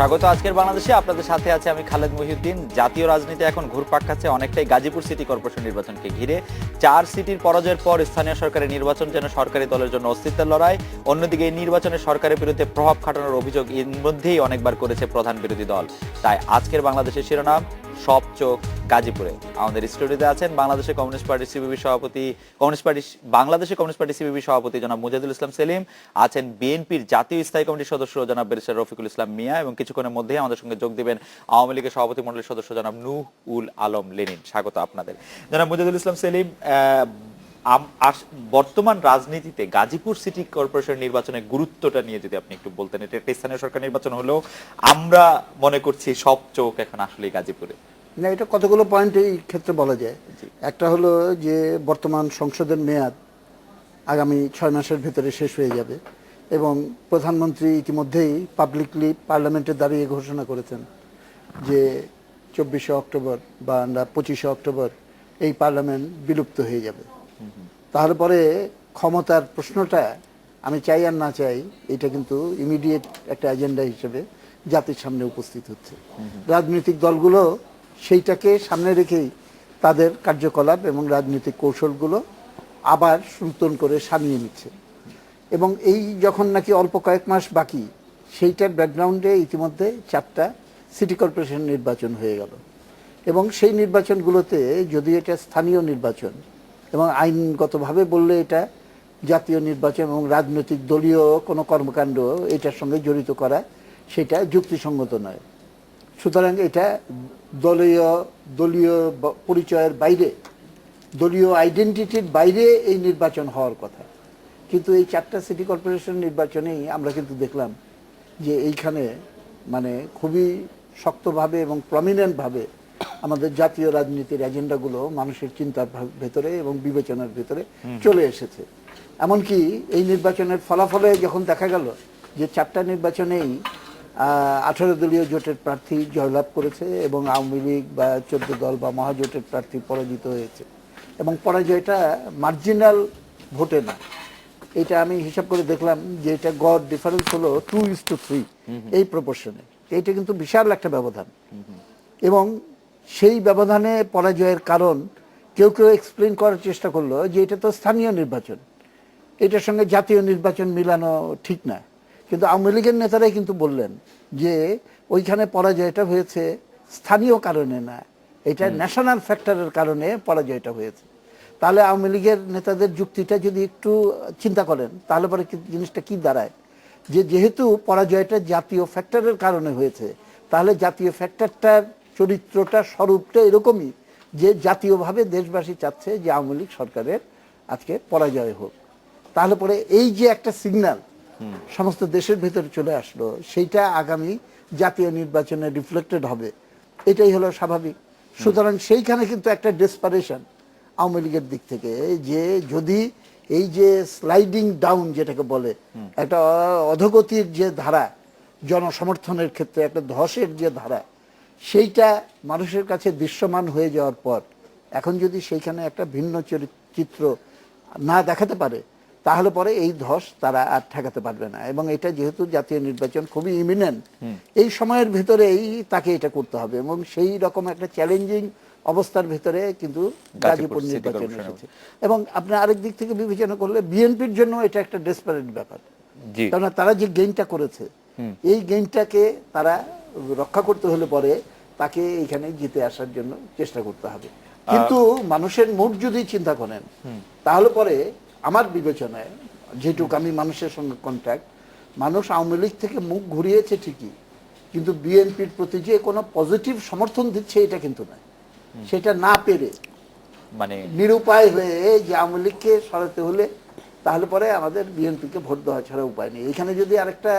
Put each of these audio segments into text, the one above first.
স্বাগত আজকের বাংলাদেশে। আপনাদের সাথে আছে আমি খালেদ মহিউদ্দিন। জাতীয় রাজনীতি এখন ঘুরপাক খাচ্ছে অনেকটাই গাজীপুর সিটি কর্পোরেশন নির্বাচনকে ঘিরে। 4 সিটির পরাজয়ের পর স্থানীয় সরকারের নির্বাচন যেন সরকারি দলের জন্য অস্তিত্বের লড়াই। অন্যদিকে এই নির্বাচনে সরকারের বিরুদ্ধে প্রভাব খাটানোর অভিযোগ এর মধ্যেই অনেকবার করেছে প্রধান বিরোধী দল। তাই আজকের বাংলাদেশের শিরোনাম সব চোখ গাজীপুরে। আমাদের স্টুডিওতে আছেন বাংলাদেশের কমিউনিস্ট পার্টি সিপিবি সভাপতি জনাব মুজাহিদুল ইসলাম সেলিম, আছেন বিএনপির জাতীয় স্থায়ী কমিটির সদস্য জনাব ব্যারিস্টার রফিকুল ইসলাম মিয়া, এবং কিছুক্ষণের মধ্যেই আমাদের সঙ্গে যোগ দিবেন আওয়ামী লীগের সভাপতি মণ্ডলীর সদস্য জনাব নূহ উল আলম লেনিন। স্বাগত আপনাদের। জনাব মুজাহিদুল ইসলাম সেলিম, বর্তমান রাজনীতিতে গাজীপুর সিটি কর্পোরেশন নির্বাচনের গুরুত্বটা নিয়ে যদি আপনি একটু বলতেন। এটা একটা স্থানীয় সরকার নির্বাচন হলেও আমরা মনে করছি সব চোখ এখন আসলে গাজীপুরে। না, এটা কতগুলো পয়েন্ট এই ক্ষেত্রে বলা যায়। একটা হলো যে বর্তমান সংসদের মেয়াদ আগামী 6 মাসের ভেতরে শেষ হয়ে যাবে এবং প্রধানমন্ত্রী ইতিমধ্যেই পাবলিকলি পার্লামেন্টে দাঁড়িয়ে ঘোষণা করেছেন যে 24শে অক্টোবর বা 25শে অক্টোবর এই পার্লামেন্ট বিলুপ্ত হয়ে যাবে। তাহলে পরে ক্ষমতার প্রশ্নটা আমি চাই আর না চাই, এটা কিন্তু ইমিডিয়েট একটা এজেন্ডা হিসেবে জাতির সামনে উপস্থিত হচ্ছে। রাজনৈতিক দলগুলো সেইটাকে সামনে রেখেই তাদের কার্যকলাপ এবং রাজনৈতিক কৌশলগুলো আবার নতুন করে সানিয়ে নিচ্ছে। এবং এই যখন নাকি অল্প কয়েক মাস বাকি, সেইটার ব্যাকগ্রাউন্ডে ইতিমধ্যে 4টা সিটি কর্পোরেশন নির্বাচন হয়ে গেল এবং সেই নির্বাচনগুলোতে যদি এটা স্থানীয় নির্বাচন এবং আইনগতভাবে বললে এটা জাতীয় নির্বাচন এবং রাজনৈতিক দলীয় কোনো কর্মকাণ্ড এটার সঙ্গে জড়িত করা সেটা যুক্তিসঙ্গত নয়। সুতরাং এটা দলীয় পরিচয়ের বাইরে, দলীয় আইডেন্টিটির বাইরে এই নির্বাচন হওয়ার কথা। কিন্তু এই 4টা সিটি কর্পোরেশন নির্বাচনেই আমরা কিন্তু দেখলাম যে এইখানে মানে খুবই শক্তভাবে এবং প্রমিনেন্টভাবে আমাদের জাতীয় রাজনীতির এজেন্ডাগুলো মানুষের চিন্তার ভেতরে এবং বিবেচনার ভেতরে চলে এসেছে। এমনকি এই নির্বাচনের ফলাফলে যখন দেখা গেল যে 4টা নির্বাচনেই 18 দলীয় জোটের প্রার্থী জয়লাভ করেছে এবং আওয়ামী লীগ বা 14 দল বা মহাজোটের প্রার্থী পরাজিত হয়েছে এবং পরাজয়টা মার্জিনাল ভোটে না। এটা আমি হিসাব করে দেখলাম যে এটা গড় ডিফারেন্স হলো 2:3 এই প্রপোর্শনে। এইটা কিন্তু বিশাল একটা ব্যবধান এবং সেই ব্যবধানে পরাজয়ের কারণ কেউ কেউ এক্সপ্লেন করার চেষ্টা করলো যে এটা তো স্থানীয় নির্বাচন, এটার সঙ্গে জাতীয় নির্বাচন মিলানো ঠিক না। কিন্তু আওয়ামী লীগের নেতারাই কিন্তু বললেন যে ওইখানে পরাজয়টা হয়েছে স্থানীয় কারণে না, এটা ন্যাশনাল ফ্যাক্টরের কারণে পরাজয়টা হয়েছে। তাহলে আওয়ামী লীগের নেতাদের যুক্তিটা যদি একটু চিন্তা করেন তাহলে পরে জিনিসটা কি দাঁড়ায় যে যেহেতু পরাজয়টা জাতীয় ফ্যাক্টরের কারণে হয়েছে, তাহলে জাতীয় ফ্যাক্টরটার চরিত্রটা স্বরূপটা এরকমই যে জাতীয়ভাবে দেশবাসী চাচ্ছে যে আওয়ামী লীগ সরকারের আজকে পরাজয় হোক। তাহলে পরে এই যে একটা সিগন্যাল সমস্ত দেশের ভেতরে চলে আসলো, সেইটা আগামী জাতীয় নির্বাচনে রিফ্লেক্টেড হবে, এটাই হলো স্বাভাবিক। সুতরাং সেইখানে কিন্তু একটা ডেসপারেশন আওয়ামী লীগের দিক থেকে যে যদি এই যে স্লাইডিং ডাউন যেটাকে বলে, একটা অধোগতির যে ধারা, জনসমর্থনের ক্ষেত্রে একটা ধসের যে ধারা, সেইটা মানুষের কাছে দৃশ্যমান হয়ে যাওয়ার পর এখন যদি সেইখানে একটা ভিন্ন চিত্র না দেখাতে পারে তাহলে পরে এই ধস তারা আর ঠেকাতে পারবে না। এবং এটা যেহেতু জাতীয় নির্বাচন খুবই ইমিনেন্ট, এই সময়ের ভেতরেই তাকে এটা করতে হবে এবং সেই রকম একটা চ্যালেঞ্জিং অবস্থার ভেতরে কিন্তু গাজীপুর নির্বাচন এসেছে। এবং আপনি আরেক দিক থেকে বিবেচনা করলে বিএনপির জন্য এটা একটা ডেসপারেট ব্যাপার, কারণ তারা যে গেইনটা করেছে এই গেইনটাকে তারা রক্ষা করতে হলে পরে তাকে এখানে জিতে আসার জন্য চেষ্টা করতে হবে। কিন্তু মানুষের মুখ যদি চিন্তা করেন তাহলে পরে আমার বিবেচনায়, যেটুকু আমি মানুষের সঙ্গে কন্ট্যাক্ট, মানুষ আওয়ামী লীগ থেকে মুখ ঘুরিয়েছে ঠিকই, কিন্তু বিএনপির প্রতি যে কোনো পজিটিভ সমর্থন দিচ্ছে এটা কিন্তু নয়। সেটা না পেরে মানে নিরুপায় হয়ে যে আওয়ামী লীগকে সরাতে হলে তাহলে পরে আমাদের বিএনপিকে ভোট দেওয়া ছাড়া উপায় নেই। এখানে যদি আরেকটা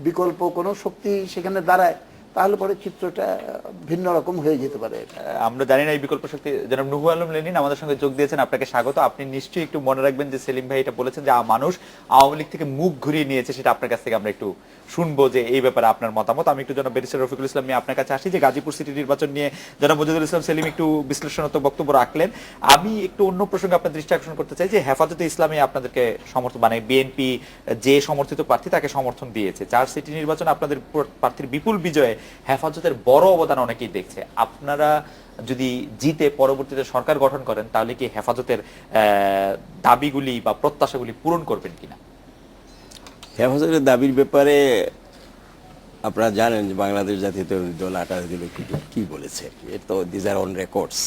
বিকল্প কোনো শক্তি সেখানে দাঁড়ায় তাহলে পরে চিত্রটা ভিন্ন রকম হয়ে যেতে পারে। আমরা জানি না এই বিকল্প শক্তি। জনাব নুহু আলম লেনিন আমাদের সঙ্গে যোগ দিয়েছেন, আপনাকে স্বাগত। আপনি নিশ্চয়ই একটু মনে রাখবেন যে সেলিম ভাই এটা বলেছেন যে মানুষ আওয়ামী লীগ থেকে মুখ ঘুরিয়ে নিয়েছে, সেটা আপনার কাছ থেকে আমরা একটু শুনবো যে এই ব্যাপারে আপনার মতামত। আমি একটু জনাব ব্যারিস্টার রফিকুল ইসলাম নিয়ে আপনার কাছে আসি, যে গাজীপুর সিটি নির্বাচন নিয়ে জনাব মজিদুল ইসলাম সেলিম একটু বিশ্লেষণাত্মক বক্তব্য রাখলেন। আমি একটু অন্য প্রসঙ্গে আপনার দৃষ্টি আকর্ষণ করতে চাই যে হেফাজতে ইসলামী আপনাদেরকে সমর্থন, মানে বিএনপি যে সমর্থিত প্রার্থী তাকে সমর্থন দিয়েছে। 4 সিটি নির্বাচনে আপনাদের প্রার্থীর বিপুল বিজয়ে হেফাজতের বড় অবদান অনেকেই দেখছে। আপনারা যদি জিতে পরবর্তীতে সরকার গঠন করেন তাহলে কি হেফাজতের দাবিগুলি বা প্রত্যাশাগুলি পূরণ করবেন কিনা? হেফাজতের দাবির ব্যাপারে আপনারা জানেন যে বাংলাদেশ জাতীয় দল 28 দিলে কি বলেছে, এর তো দিজ আর অন রেকর্ডস।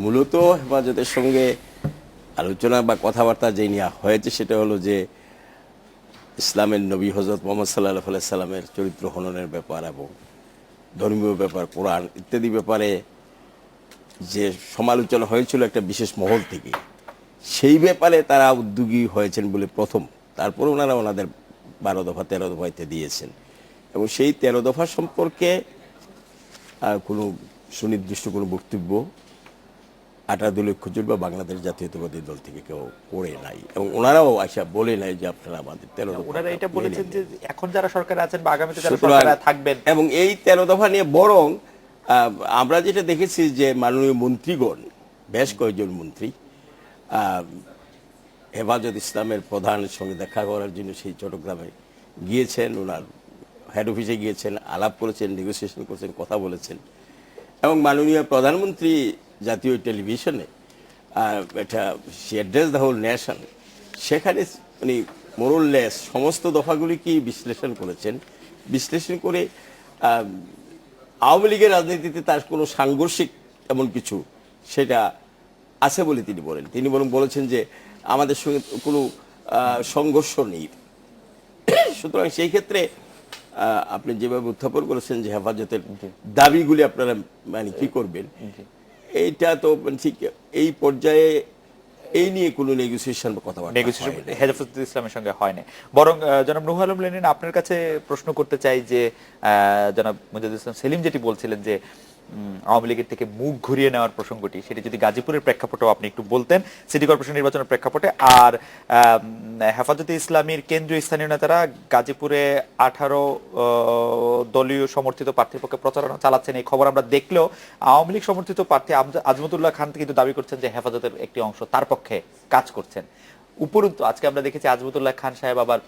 মূলত হেফাজতের সঙ্গে আলোচনা বা কথাবার্তা যে নিয়ে হয়েছে সেটা হলো যে ইসলামের নবী হযরত মুহাম্মদ সাল্লাল্লাহু আলাইহি সাল্লামের চরিত্র হননের ব্যাপার এবং ধর্মীয় ব্যাপার, কোরআন ইত্যাদি ব্যাপারে যে সমালোচনা হয়েছিল একটা বিশেষ মহল থেকে, সেই ব্যাপারে তারা উদ্যোগী হয়েছেন বলে প্রথম। তারপর ওনারা ওনাদের 12 দফা 13 দফা ইত্যাদি দিয়েছেন এবং সেই 13 দফা সম্পর্কে কোনো সুনির্দিষ্ট কোনো বক্তব্য 18 দলীয় জোট বা বাংলাদেশ জাতীয়তাবাদী দল থেকে কেউ করে নাই এবং ওনারাও আশা বলে নাই যে আপনারা আমাদের 13 দফা। ওনারা এটা বলেছেন যে এখন যারা সরকারে আছেন বা আগামীতে যারা সরকারে থাকবেন, এবং এই 13 দফা নিয়ে বরং আমরা যেটা দেখেছি যে মাননীয় মন্ত্রীগণ, বেশ কয়েকজন মন্ত্রী হেফাজত ইসলামের প্রধানের সঙ্গে দেখা করার জন্য সেই চট্টগ্রামে গিয়েছেন, ওনার হেড অফিসে গিয়েছেন, আলাপ করেছেন, নেগোসিয়েশন করেছেন, কথা বলেছেন এবং মাননীয় প্রধানমন্ত্রী জাতীয় টেলিভিশনে এটা সি অ্যাড্রেস দ্য হোল নেশন, সেখানে উনি মোরললেস সমস্ত দফাগুলিকে বিশ্লেষণ করেছেন। বিশ্লেষণ করে আওয়ামী লীগের রাজনীতিতে তার কোনো সাংঘর্ষিক এমন কিছু সেটা আছে বলে তিনি বলেন। তিনি বরং বলেছেন যে আমাদের সঙ্গে কোনো সংঘর্ষ নেই। সুতরাং সেই ক্ষেত্রে আপনি যেভাবে উত্থাপন করেছেন যে হেফাজতের দাবিগুলি আপনারা মানে কি করবেন, এইটা তো ঠিক এই পর্যায়ে এই নিয়ে কোনো নেগোসিয়েশন বা কথাবার্তা হেফাজত ইসলামের সঙ্গে হয়নি। বরং জনাব নুহু আলম লেনিন আপনার কাছে প্রশ্ন করতে চাই যে জনাব মজিদুল ইসলাম সেলিম যেটি বলছিলেন যে আওয়ামী লীগের থেকে মুখ ঘুরিয়ে নেওয়ার প্রসঙ্গটি, সেটি যদি গাজীপুরের প্রেক্ষাপটেও আপনি একটু বলতেন, সিটি কর্পোরেশন নির্বাচনের প্রেক্ষাপটে। আর হেফাজতে ইসলামীর কেন্দ্রীয় স্থানীয় নেতারা গাজীপুরে 18 দলীয় সমর্থিত প্রার্থীর পক্ষে প্রচারণা চালাচ্ছেন, এই খবর আমরা দেখলেও আওয়ামী লীগ সমর্থিত প্রার্থী আজমতুল্লাহ খান কিন্তু দাবি করছেন যে হেফাজতের একটি অংশ তার পক্ষে কাজ করছেন। উপরন্তু আজকে আমরা দেখেছি আজমতুল্লাহ খান সাহেব আবার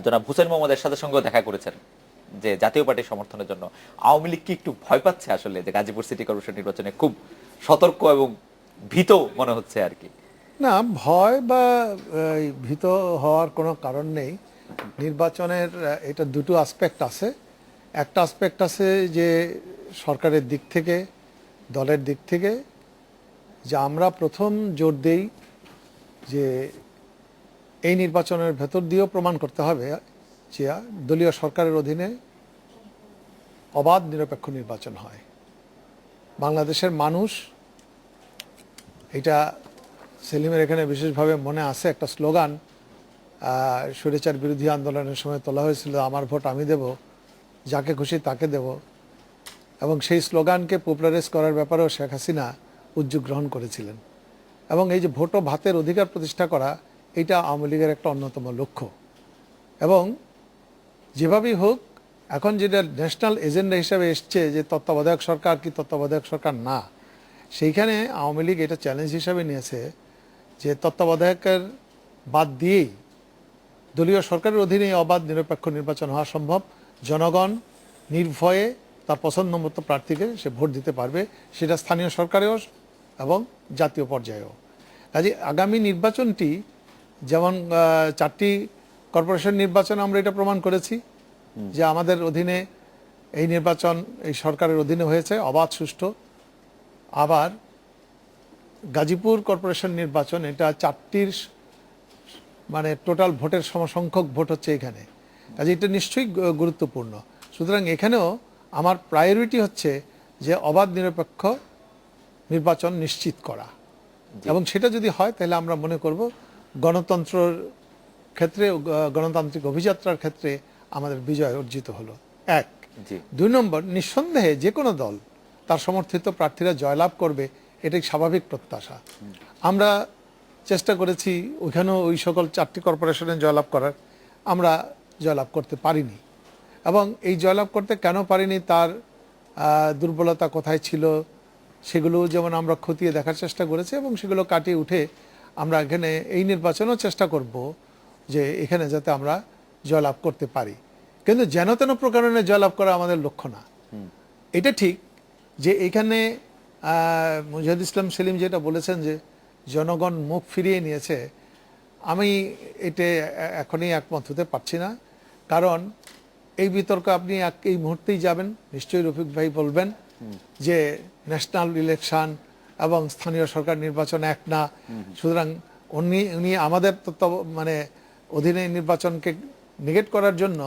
জনাব হুসেন মোহাম্মদ এরশাদের সঙ্গেও দেখা করেছেন যে জাতীয় পার্টির সমর্থনের জন্য। আওয়ামী লীগ কি একটু ভয় পাচ্ছে আসলে যে গাজীপুর সিটি কর্পোরেশন নির্বাচনে খুব সতর্ক এবং ভীত মনে হচ্ছে আর কি? না, ভয় বা ভীত হওয়ার কোনো কারণ নেই। নির্বাচনের এটা দুটো আসপেক্ট আছে। একটা আসপেক্ট আছে যে সরকারের দিক থেকে, দলের দিক থেকে, যে আমরা প্রথম জোর দেই যে এই নির্বাচনের ভেতর দিয়েও প্রমাণ করতে হবে যে দলীয় সরকারের অধীনে অবাধ নিরপেক্ষ নির্বাচন হয়। বাংলাদেশের মানুষ, এটা সেলিমের এখানে বিশেষভাবে মনে আছে, একটা স্লোগান স্বৈরাচার বিরোধী আন্দোলনের সময় তোলা হয়েছিল, আমার ভোট আমি দেব, যাকে খুশি তাকে দেব, এবং সেই স্লোগানকে পপুলারাইজ করার ব্যাপারেও শেখ হাসিনা উদ্যোগ গ্রহণ করেছিলেন। এবং এই যে ভোট ও ভাতের অধিকার প্রতিষ্ঠা করা, এটা আওয়ামী লীগের একটা অন্যতম লক্ষ্য। এবং যেভাবেই হোক এখন যেটা ন্যাশনাল এজেন্ডা হিসাবে এসছে যে তত্ত্বাবধায়ক সরকার কি তত্ত্বাবধায়ক সরকার না, সেইখানে আওয়ামী লীগ এটা চ্যালেঞ্জ হিসাবে নিয়েছে যে তত্ত্বাবধায়কের বাদ দিয়েই দলীয় সরকারের অধীনে অবাধ নিরপেক্ষ নির্বাচন হওয়া সম্ভব। জনগণ নির্ভয়ে তার পছন্দ মতো প্রার্থীকে সে ভোট দিতে পারবে, সেটা স্থানীয় সরকারেও এবং জাতীয় পর্যায়েও। কাজে আগামী নির্বাচনটি যেমন 4টি কর্পোরেশন নির্বাচন আমরা এটা প্রমাণ করেছি যে আমাদের অধীনে এই নির্বাচন এই সরকারের অধীনে হয়েছে অবাধ সুষ্ঠু। আবার গাজীপুর কর্পোরেশন নির্বাচন, এটা 4টির মানে টোটাল ভোটের সমসংখ্যক ভোট হচ্ছে এখানে। কাজে এটা নিশ্চয়ই গুরুত্বপূর্ণ। সুতরাং এখানেও আমার প্রায়োরিটি হচ্ছে যে অবাধ নিরপেক্ষ নির্বাচন নিশ্চিত করা, এবং সেটা যদি হয় তাহলে আমরা মনে করব গণতন্ত্রের ক্ষেত্রে, গণতান্ত্রিক অভিযাত্রার ক্ষেত্রে আমাদের বিজয় অর্জিত হলো। এক। জি। 2 নম্বর, নিঃসন্দেহে যে কোনো দল তার সমর্থিত প্রার্থীরা জয়লাভ করবে, এটাই স্বাভাবিক প্রত্যাশা। আমরা চেষ্টা করেছি ওইখানেও ওই সকল 4টি কর্পোরেশনে জয়লাভ করার, আমরা জয়লাভ করতে পারিনি। এবং এই জয়লাভ করতে কেন পারিনি, তার দুর্বলতা কোথায় ছিল, সেগুলো যেমন আমরা খতিয়ে দেখার চেষ্টা করেছি এবং সেগুলো কাটিয়ে উঠে আমরা এখানে এই নির্বাচনেও চেষ্টা করব যে এখানে যাতে আমরা জয়লাভ করতে পারি। কিন্তু যেন তেন প্রকারণে জয়লাভ করা আমাদের লক্ষ্য না। এটা ঠিক যে এখানে মুজাহিদ ইসলাম সেলিম যেটা বলেছেন যে জনগণ মুখ ফিরিয়ে নিয়েছে, আমি এতে এখনই একমত হতে পারছি না। কারণ এই বিতর্ক আপনি এই মুহূর্তেই যাবেন, নিশ্চয়ই রফিক ভাই বলবেন যে ন্যাশনাল ইলেকশন এবং স্থানীয় সরকার নির্বাচন এক না, সুতরাং উনি আমাদের মানে অধীনে নির্বাচনকে নেগেট করার জন্য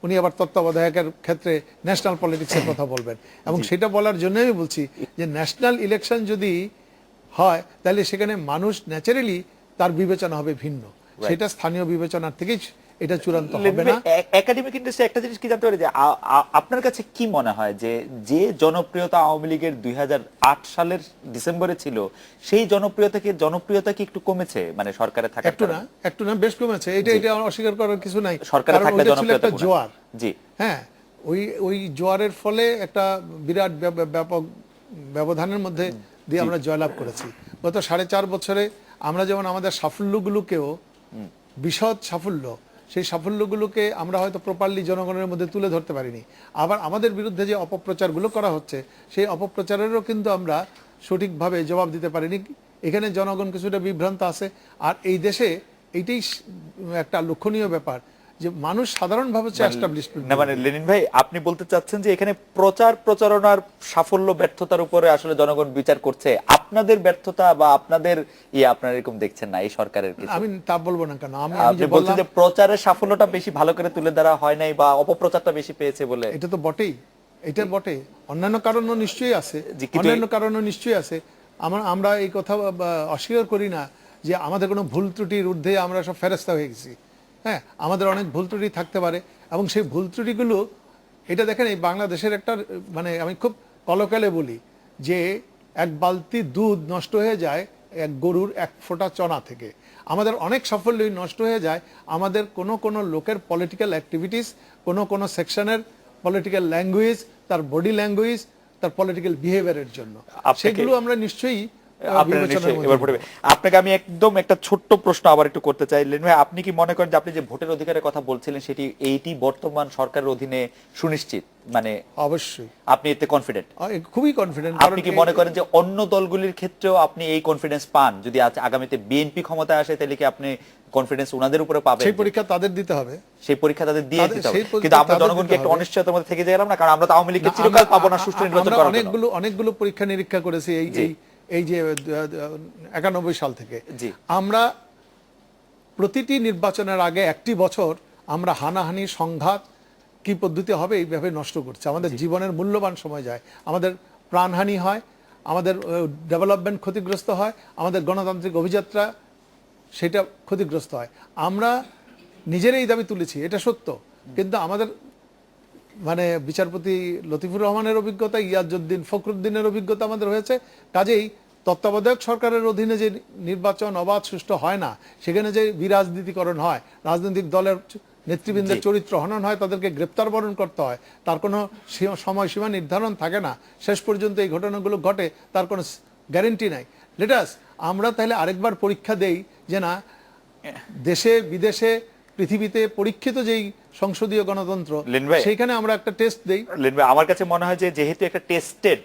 উনি আবার তত্ত্বাবধায়কের ক্ষেত্রে ন্যাশনাল পলিটিক্সের কথা বলবেন। এবং সেটা বলার জন্য আমি বলছি যে ন্যাশনাল ইলেকশন যদি হয় তাহলে সেখানে মানুষ ন্যাচারালি তার বিবেচনা হবে ভিন্ন, সেটা স্থানীয় বিবেচনার থেকেই এটা চূড়ান্ত হবে না। একাডেমিক ইন্ডাস্ট্রি একটা জিনিস কি জানতে পারি যে আপনার কাছে কি মনে হয় যে যে জনপ্রিয়তা আওয়ামী লীগের 2008 সালের ডিসেম্বরে ছিল, সেই জনপ্রিয়তা কি একটু কমেছে মানে সরকারে থাকার কারণে? একটু না, বেশ কমেছে। এটা অস্বীকার করার কিছু নাই। সরকারে থাকলে জনপ্রিয়তা একটা জোয়ার, জি হ্যাঁ, ওই জোয়ারের ফলে একটা বিরাট ব্যাপক ব্যবধানের মধ্যে দিয়ে আমরা জয়লাভ করেছি। গত 4.5 বছরে আমরা যেমন আমাদের সাফল্যগুলোকেও, বিশদ সাফল্য, সেই সাফল্যগুলোকে আমরা হয়তো প্রপারলি জনগণের মধ্যে তুলে ধরতে পারিনি। আবার আমাদের বিরুদ্ধে যে অপপ্রচারগুলো করা হচ্ছে, সেই অপপ্রচারেরও কিন্তু আমরা সঠিকভাবে জবাব দিতে পারিনি। এখানে জনগণ কিছুটা বিভ্রান্ত আছে। আর এই দেশে এইটাই একটা লক্ষণীয় ব্যাপার যে মানুষ সাধারণভাবে না, মানে লেনিন ভাই আপনি বলতে চাচ্ছেন যে এখানে প্রচারণার সাফল্য ব্যর্থতার উপরে আসলে জনগণ বিচার করছে, আপনাদের ব্যর্থতা বা আপনাদের আপনারা এরকম দেখছেন না এই সরকারের কিছু? আমি তা বলবো না। কেন আপনি বলছেন যে প্রচারের সাফল্যটা বেশি ভালো করে তুলে ধরা হয় নাই বা অপপ্রচারটা বেশি পেয়েছে বলে? এটা তো বটেই, এটা বটে। অন্যান্য কারণও নিশ্চয়ই আছে, আমরা এই কথা অস্বীকার করি না যে আমাদের কোনো ভুল ত্রুটির ঊর্ধ্বে আমরা সব ফেরেস্তা হয়ে গেছি। হ্যাঁ, আমাদের অনেক ভুল ত্রুটি থাকতে পারে এবং সেই ভুল ত্রুটিগুলো, এটা দেখেন এই বাংলাদেশের একটা, মানে আমি খুব কলকালে বলি যে এক বালতি দুধ নষ্ট হয়ে যায় এক গরুর এক ফোঁটা চনা থেকে। আমাদের অনেক সাফল্যই নষ্ট হয়ে যায় আমাদের কোনো লোকের পলিটিক্যাল অ্যাক্টিভিটিস, কোনো সেকশনের পলিটিক্যাল ল্যাঙ্গুয়েজ, তার বডি ল্যাঙ্গুয়েজ, তার পলিটিক্যাল বিহেভিয়ারের জন্য। সেগুলো আমরা নিশ্চয়ই আপনাকে আমি একদম একটা ছোট্ট প্রশ্ন আবার একটু করতে চাই। লেনিন ভাই, আপনি কি মনে করেন যে আপনি যে ভোটের অধিকারের কথা বলছিলেন এইটি বর্তমান সরকারের অধীনে সুনিশ্চিত? মানে অবশ্যই আপনি এতে কনফিডেন্ট? খুবই কনফিডেন্ট। আপনি কি মনে করেন যে অন্য দলগুলির ক্ষেত্রেও আপনি এই কনফিডেন্স পান? যদি আগামীতে বিএনপি ক্ষমতায় আসে তাহলে কি আপনি কনফিডেন্স ওনাদের উপরে পাবেন? সেই পরীক্ষা তাদের দিতে হবে, দিতে হবে। কিন্তু আমরা জনগণকে একটা অনিশ্চয়তার মধ্যে থেকে গেলাম না, কারণ আমরা তো আওয়ামী লীগকে চিরকাল পাবো না সুষ্ঠু নির্বাচন করার জন্য। অনেকগুলো পরীক্ষা নিরীক্ষা করেছি এই যে 91 সাল থেকে। আমরা প্রতিটি নির্বাচনের আগে একটি বছর আমরা হানাহানি, সংঘাত, কি পদ্ধতি হবে এইভাবে নষ্ট করছে। আমাদের জীবনের মূল্যবান সময় যায়, আমাদের প্রাণহানি হয়, আমাদের ডেভেলপমেন্ট ক্ষতিগ্রস্ত হয়, আমাদের গণতান্ত্রিক অভিযাত্রা সেটা ক্ষতিগ্রস্ত হয়। আমরা নিজেরাই দাবি তুলেছি, এটা সত্য। কিন্তু আমাদের মানে বিচারপতি লতিফুর রহমানের অভিজ্ঞতা, ইয়াজউদ্দিন ফখরুদ্দিনের অভিজ্ঞতা আমাদের হয়েছে। কাজেই তত্ত্বাবধায়ক সরকারের অধীনে যে নির্বাচন অবাধ সুষ্ঠু হয় না, সেখানে যে বিরাজনীতিকরণ হয়, রাজনৈতিক দলের নেতৃবৃন্দের চরিত্র হনন হয়, তাদেরকে গ্রেপ্তার বরণ করতে হয়, তার কোনো সময়সীমা নির্ধারণ থাকে না, শেষ পর্যন্ত এই ঘটনাগুলো ঘটে, তার কোনো গ্যারেন্টি নাই। লেটাস আমরা তাহলে আরেকবার পরীক্ষা দেই যে না, দেশে বিদেশে পৃথিবীতে পরীক্ষিত যেই সংসদীয় গণতন্ত্র, সেইখানে আমরা একটা টেস্ট দেই। আমার কাছে মনে হয় যে যেহেতু একটা টেস্টেড,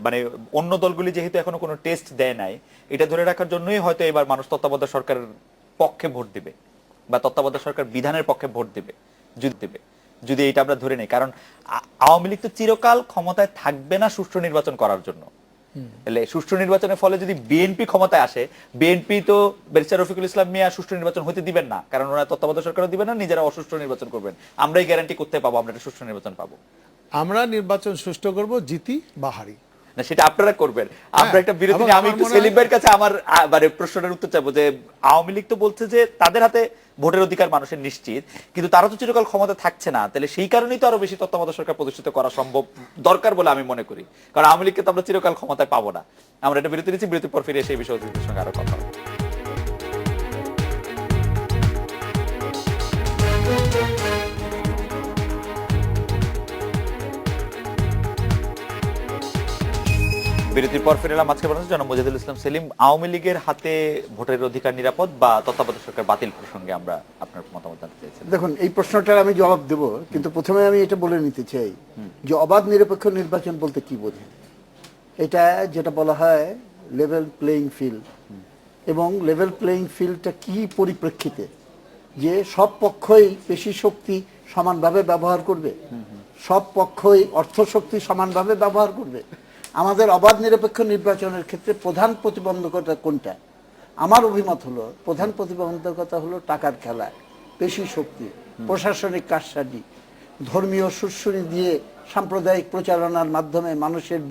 মানে অন্য দলগুলি যেহেতু এখনো কোনো টেস্ট দেয় নাই, এটা ধরে রাখার জন্যই হয়তো এবার মানুষ তত্ত্বাবধায়ক সরকারের পক্ষে ভোট দিবে বা তত্ত্বাবধায়ক সরকার বিধানের পক্ষে ভোট দিবে যদি এটা আমরা ধরে নেই। কারণ আওয়ামী লীগ তো চিরকাল ক্ষমতায় থাকবে না সুষ্ঠু নির্বাচন করার জন্য। সুষ্ঠু নির্বাচনের ফলে যদি বিএনপি ক্ষমতায় আসে, বিএনপি তো ব্যারিস্টার রফিকুল ইসলাম মিয়া সুষ্ঠু নির্বাচন হতে দিবেন না, কারণ ওনারা তত্ত্বাবধায়ক সরকারও দিবেন না, নিজেরা অসুষ্ঠু নির্বাচন করবেন। আমরাই গ্যারান্টি করতে পাবো আমরা একটা সুষ্ঠু নির্বাচন পাবো। আমরা নির্বাচন সুষ্ঠু করব, জিতি বা হারি না সেটা আপনারা করবেন। আমরা একটা বিরতি, আমি একটু সেলিম ভাইয়ের কাছে আমার মানে প্রশ্নের উত্তর চাইবো যে আওয়ামী লীগ তো বলছে যে তাদের হাতে ভোটের অধিকার মানুষের নিশ্চিত, কিন্তু তারা তো চিরকাল ক্ষমতা থাকছে না, তাহলে সেই কারণেই তো আরো বেশি তত্ত্বাবধায়ক সরকার প্রতিষ্ঠিত করা সম্ভব দরকার বলে আমি মনে করি। কারণ আওয়ামী লীগকে তো আমরা চিরকাল ক্ষমতায় পাবো না। আমরা এটা বিরতি নিচ্ছি, বিরতির পর ফিরে এসে এই বিষয়ে অতিথিদের সঙ্গে আরো কথা হবে। বিরতির পর ফিরে এলাম। আজকে বলছি জনাব মুজাহিদুল ইসলাম সেলিম, আওয়ামী লীগের হাতে ভোটের অধিকার নিরাপদ বা তত্ত্বাবধায়ক সরকার বাতিল প্রসঙ্গে আমরা আপনার মতামত জানতে চাইছি। দেখুন, এই প্রশ্নটার আমি জবাব দেব, কিন্তু প্রথমে আমি এটা বলে নিতে চাই যে অবাধ নিরপেক্ষ নির্বাচন বলতে কি বোঝে। এটা যেটা বলা হয় লেভেল প্লেইং ফিল্ড, এবং লেভেল প্লেইং ফিল্ডটা কি পরিপ্রেক্ষিতে, যে সব পক্ষই পেশি শক্তি সমানভাবে ব্যবহার করবে, সব পক্ষই অর্থ শক্তি সমানভাবে ব্যবহার করবে। আমাদের অবাধ নিরপেক্ষ নির্বাচনের ক্ষেত্রে প্রধান প্রতিবন্ধকতা কোনটা? আমার অভিমত হলো প্রধান প্রতিবন্ধকতা হলো টাকার খেলা, পেশি শক্তি, প্রশাসনিক কারসাজি, ধর্মীয় সুরসুরি দিয়ে সাম্প্রদায়িক প্রচারণার মাধ্যমে মানুষের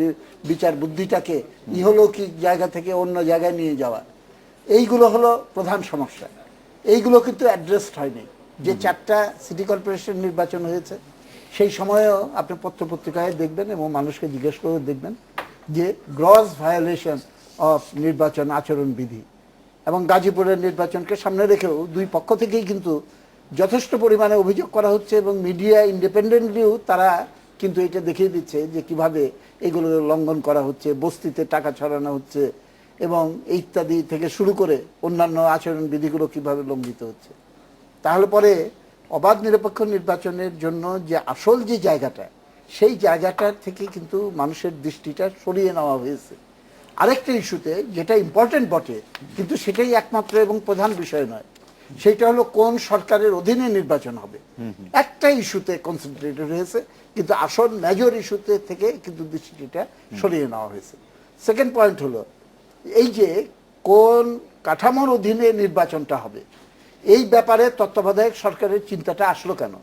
বিচার বুদ্ধিটাকে ইহলৌকিক জায়গা থেকে অন্য জায়গায় নিয়ে যাওয়া। এইগুলো হলো প্রধান সমস্যা। এইগুলো কিন্তু অ্যাড্রেসড হয়নি। যে 4টা সিটি কর্পোরেশন নির্বাচন হয়েছে সেই সময়েও আপনি পত্রপত্রিকায় দেখবেন এবং মানুষকে জিজ্ঞেস করে দেখবেন যে গ্রস ভায়োলেশন অফ নির্বাচন আচরণ বিধি, এবং গাজীপুরের নির্বাচনকে সামনে রেখেও দুই পক্ষ থেকেই কিন্তু যথেষ্ট পরিমাণে অভিযোগ করা হচ্ছে, এবং মিডিয়া ইন্ডিপেন্ডেন্টলিও তারা কিন্তু এটা দেখিয়ে দিচ্ছে যে কিভাবে এগুলো লঙ্ঘন করা হচ্ছে, বস্তিতে টাকা ছড়ানো হচ্ছে, এবং ইত্যাদি থেকে শুরু করে অন্যান্য আচরণ বিধিগুলো কিভাবে লঙ্ঘিত হচ্ছে। তাহলে পরে অবাধ নিরপেক্ষ নির্বাচনের জন্য যে আসল যে জায়গাটা, সেই জায়গাটার থেকে কিন্তু মানুষের দৃষ্টিটা সরিয়ে নেওয়া হয়েছে আরেকটা ইস্যুতে, যেটা ইম্পর্টেন্ট বটে কিন্তু সেটাই একমাত্র এবং প্রধান বিষয় নয়। সেটা হলো কোন সরকারের অধীনে নির্বাচন হবে। একটা ইস্যুতে কনসেন্ট্রেটেড হয়েছে, কিন্তু আসল মেজর ইস্যুতে থেকে কিন্তু দৃষ্টিটা সরিয়ে নেওয়া হয়েছে। সেকেন্ড পয়েন্ট হলো এই যে কোন কাঠামোর অধীনে নির্বাচনটা হবে, এই ব্যাপারে তত্ত্বাবধায়ক সরকারের চিন্তাটা আসলো কেন?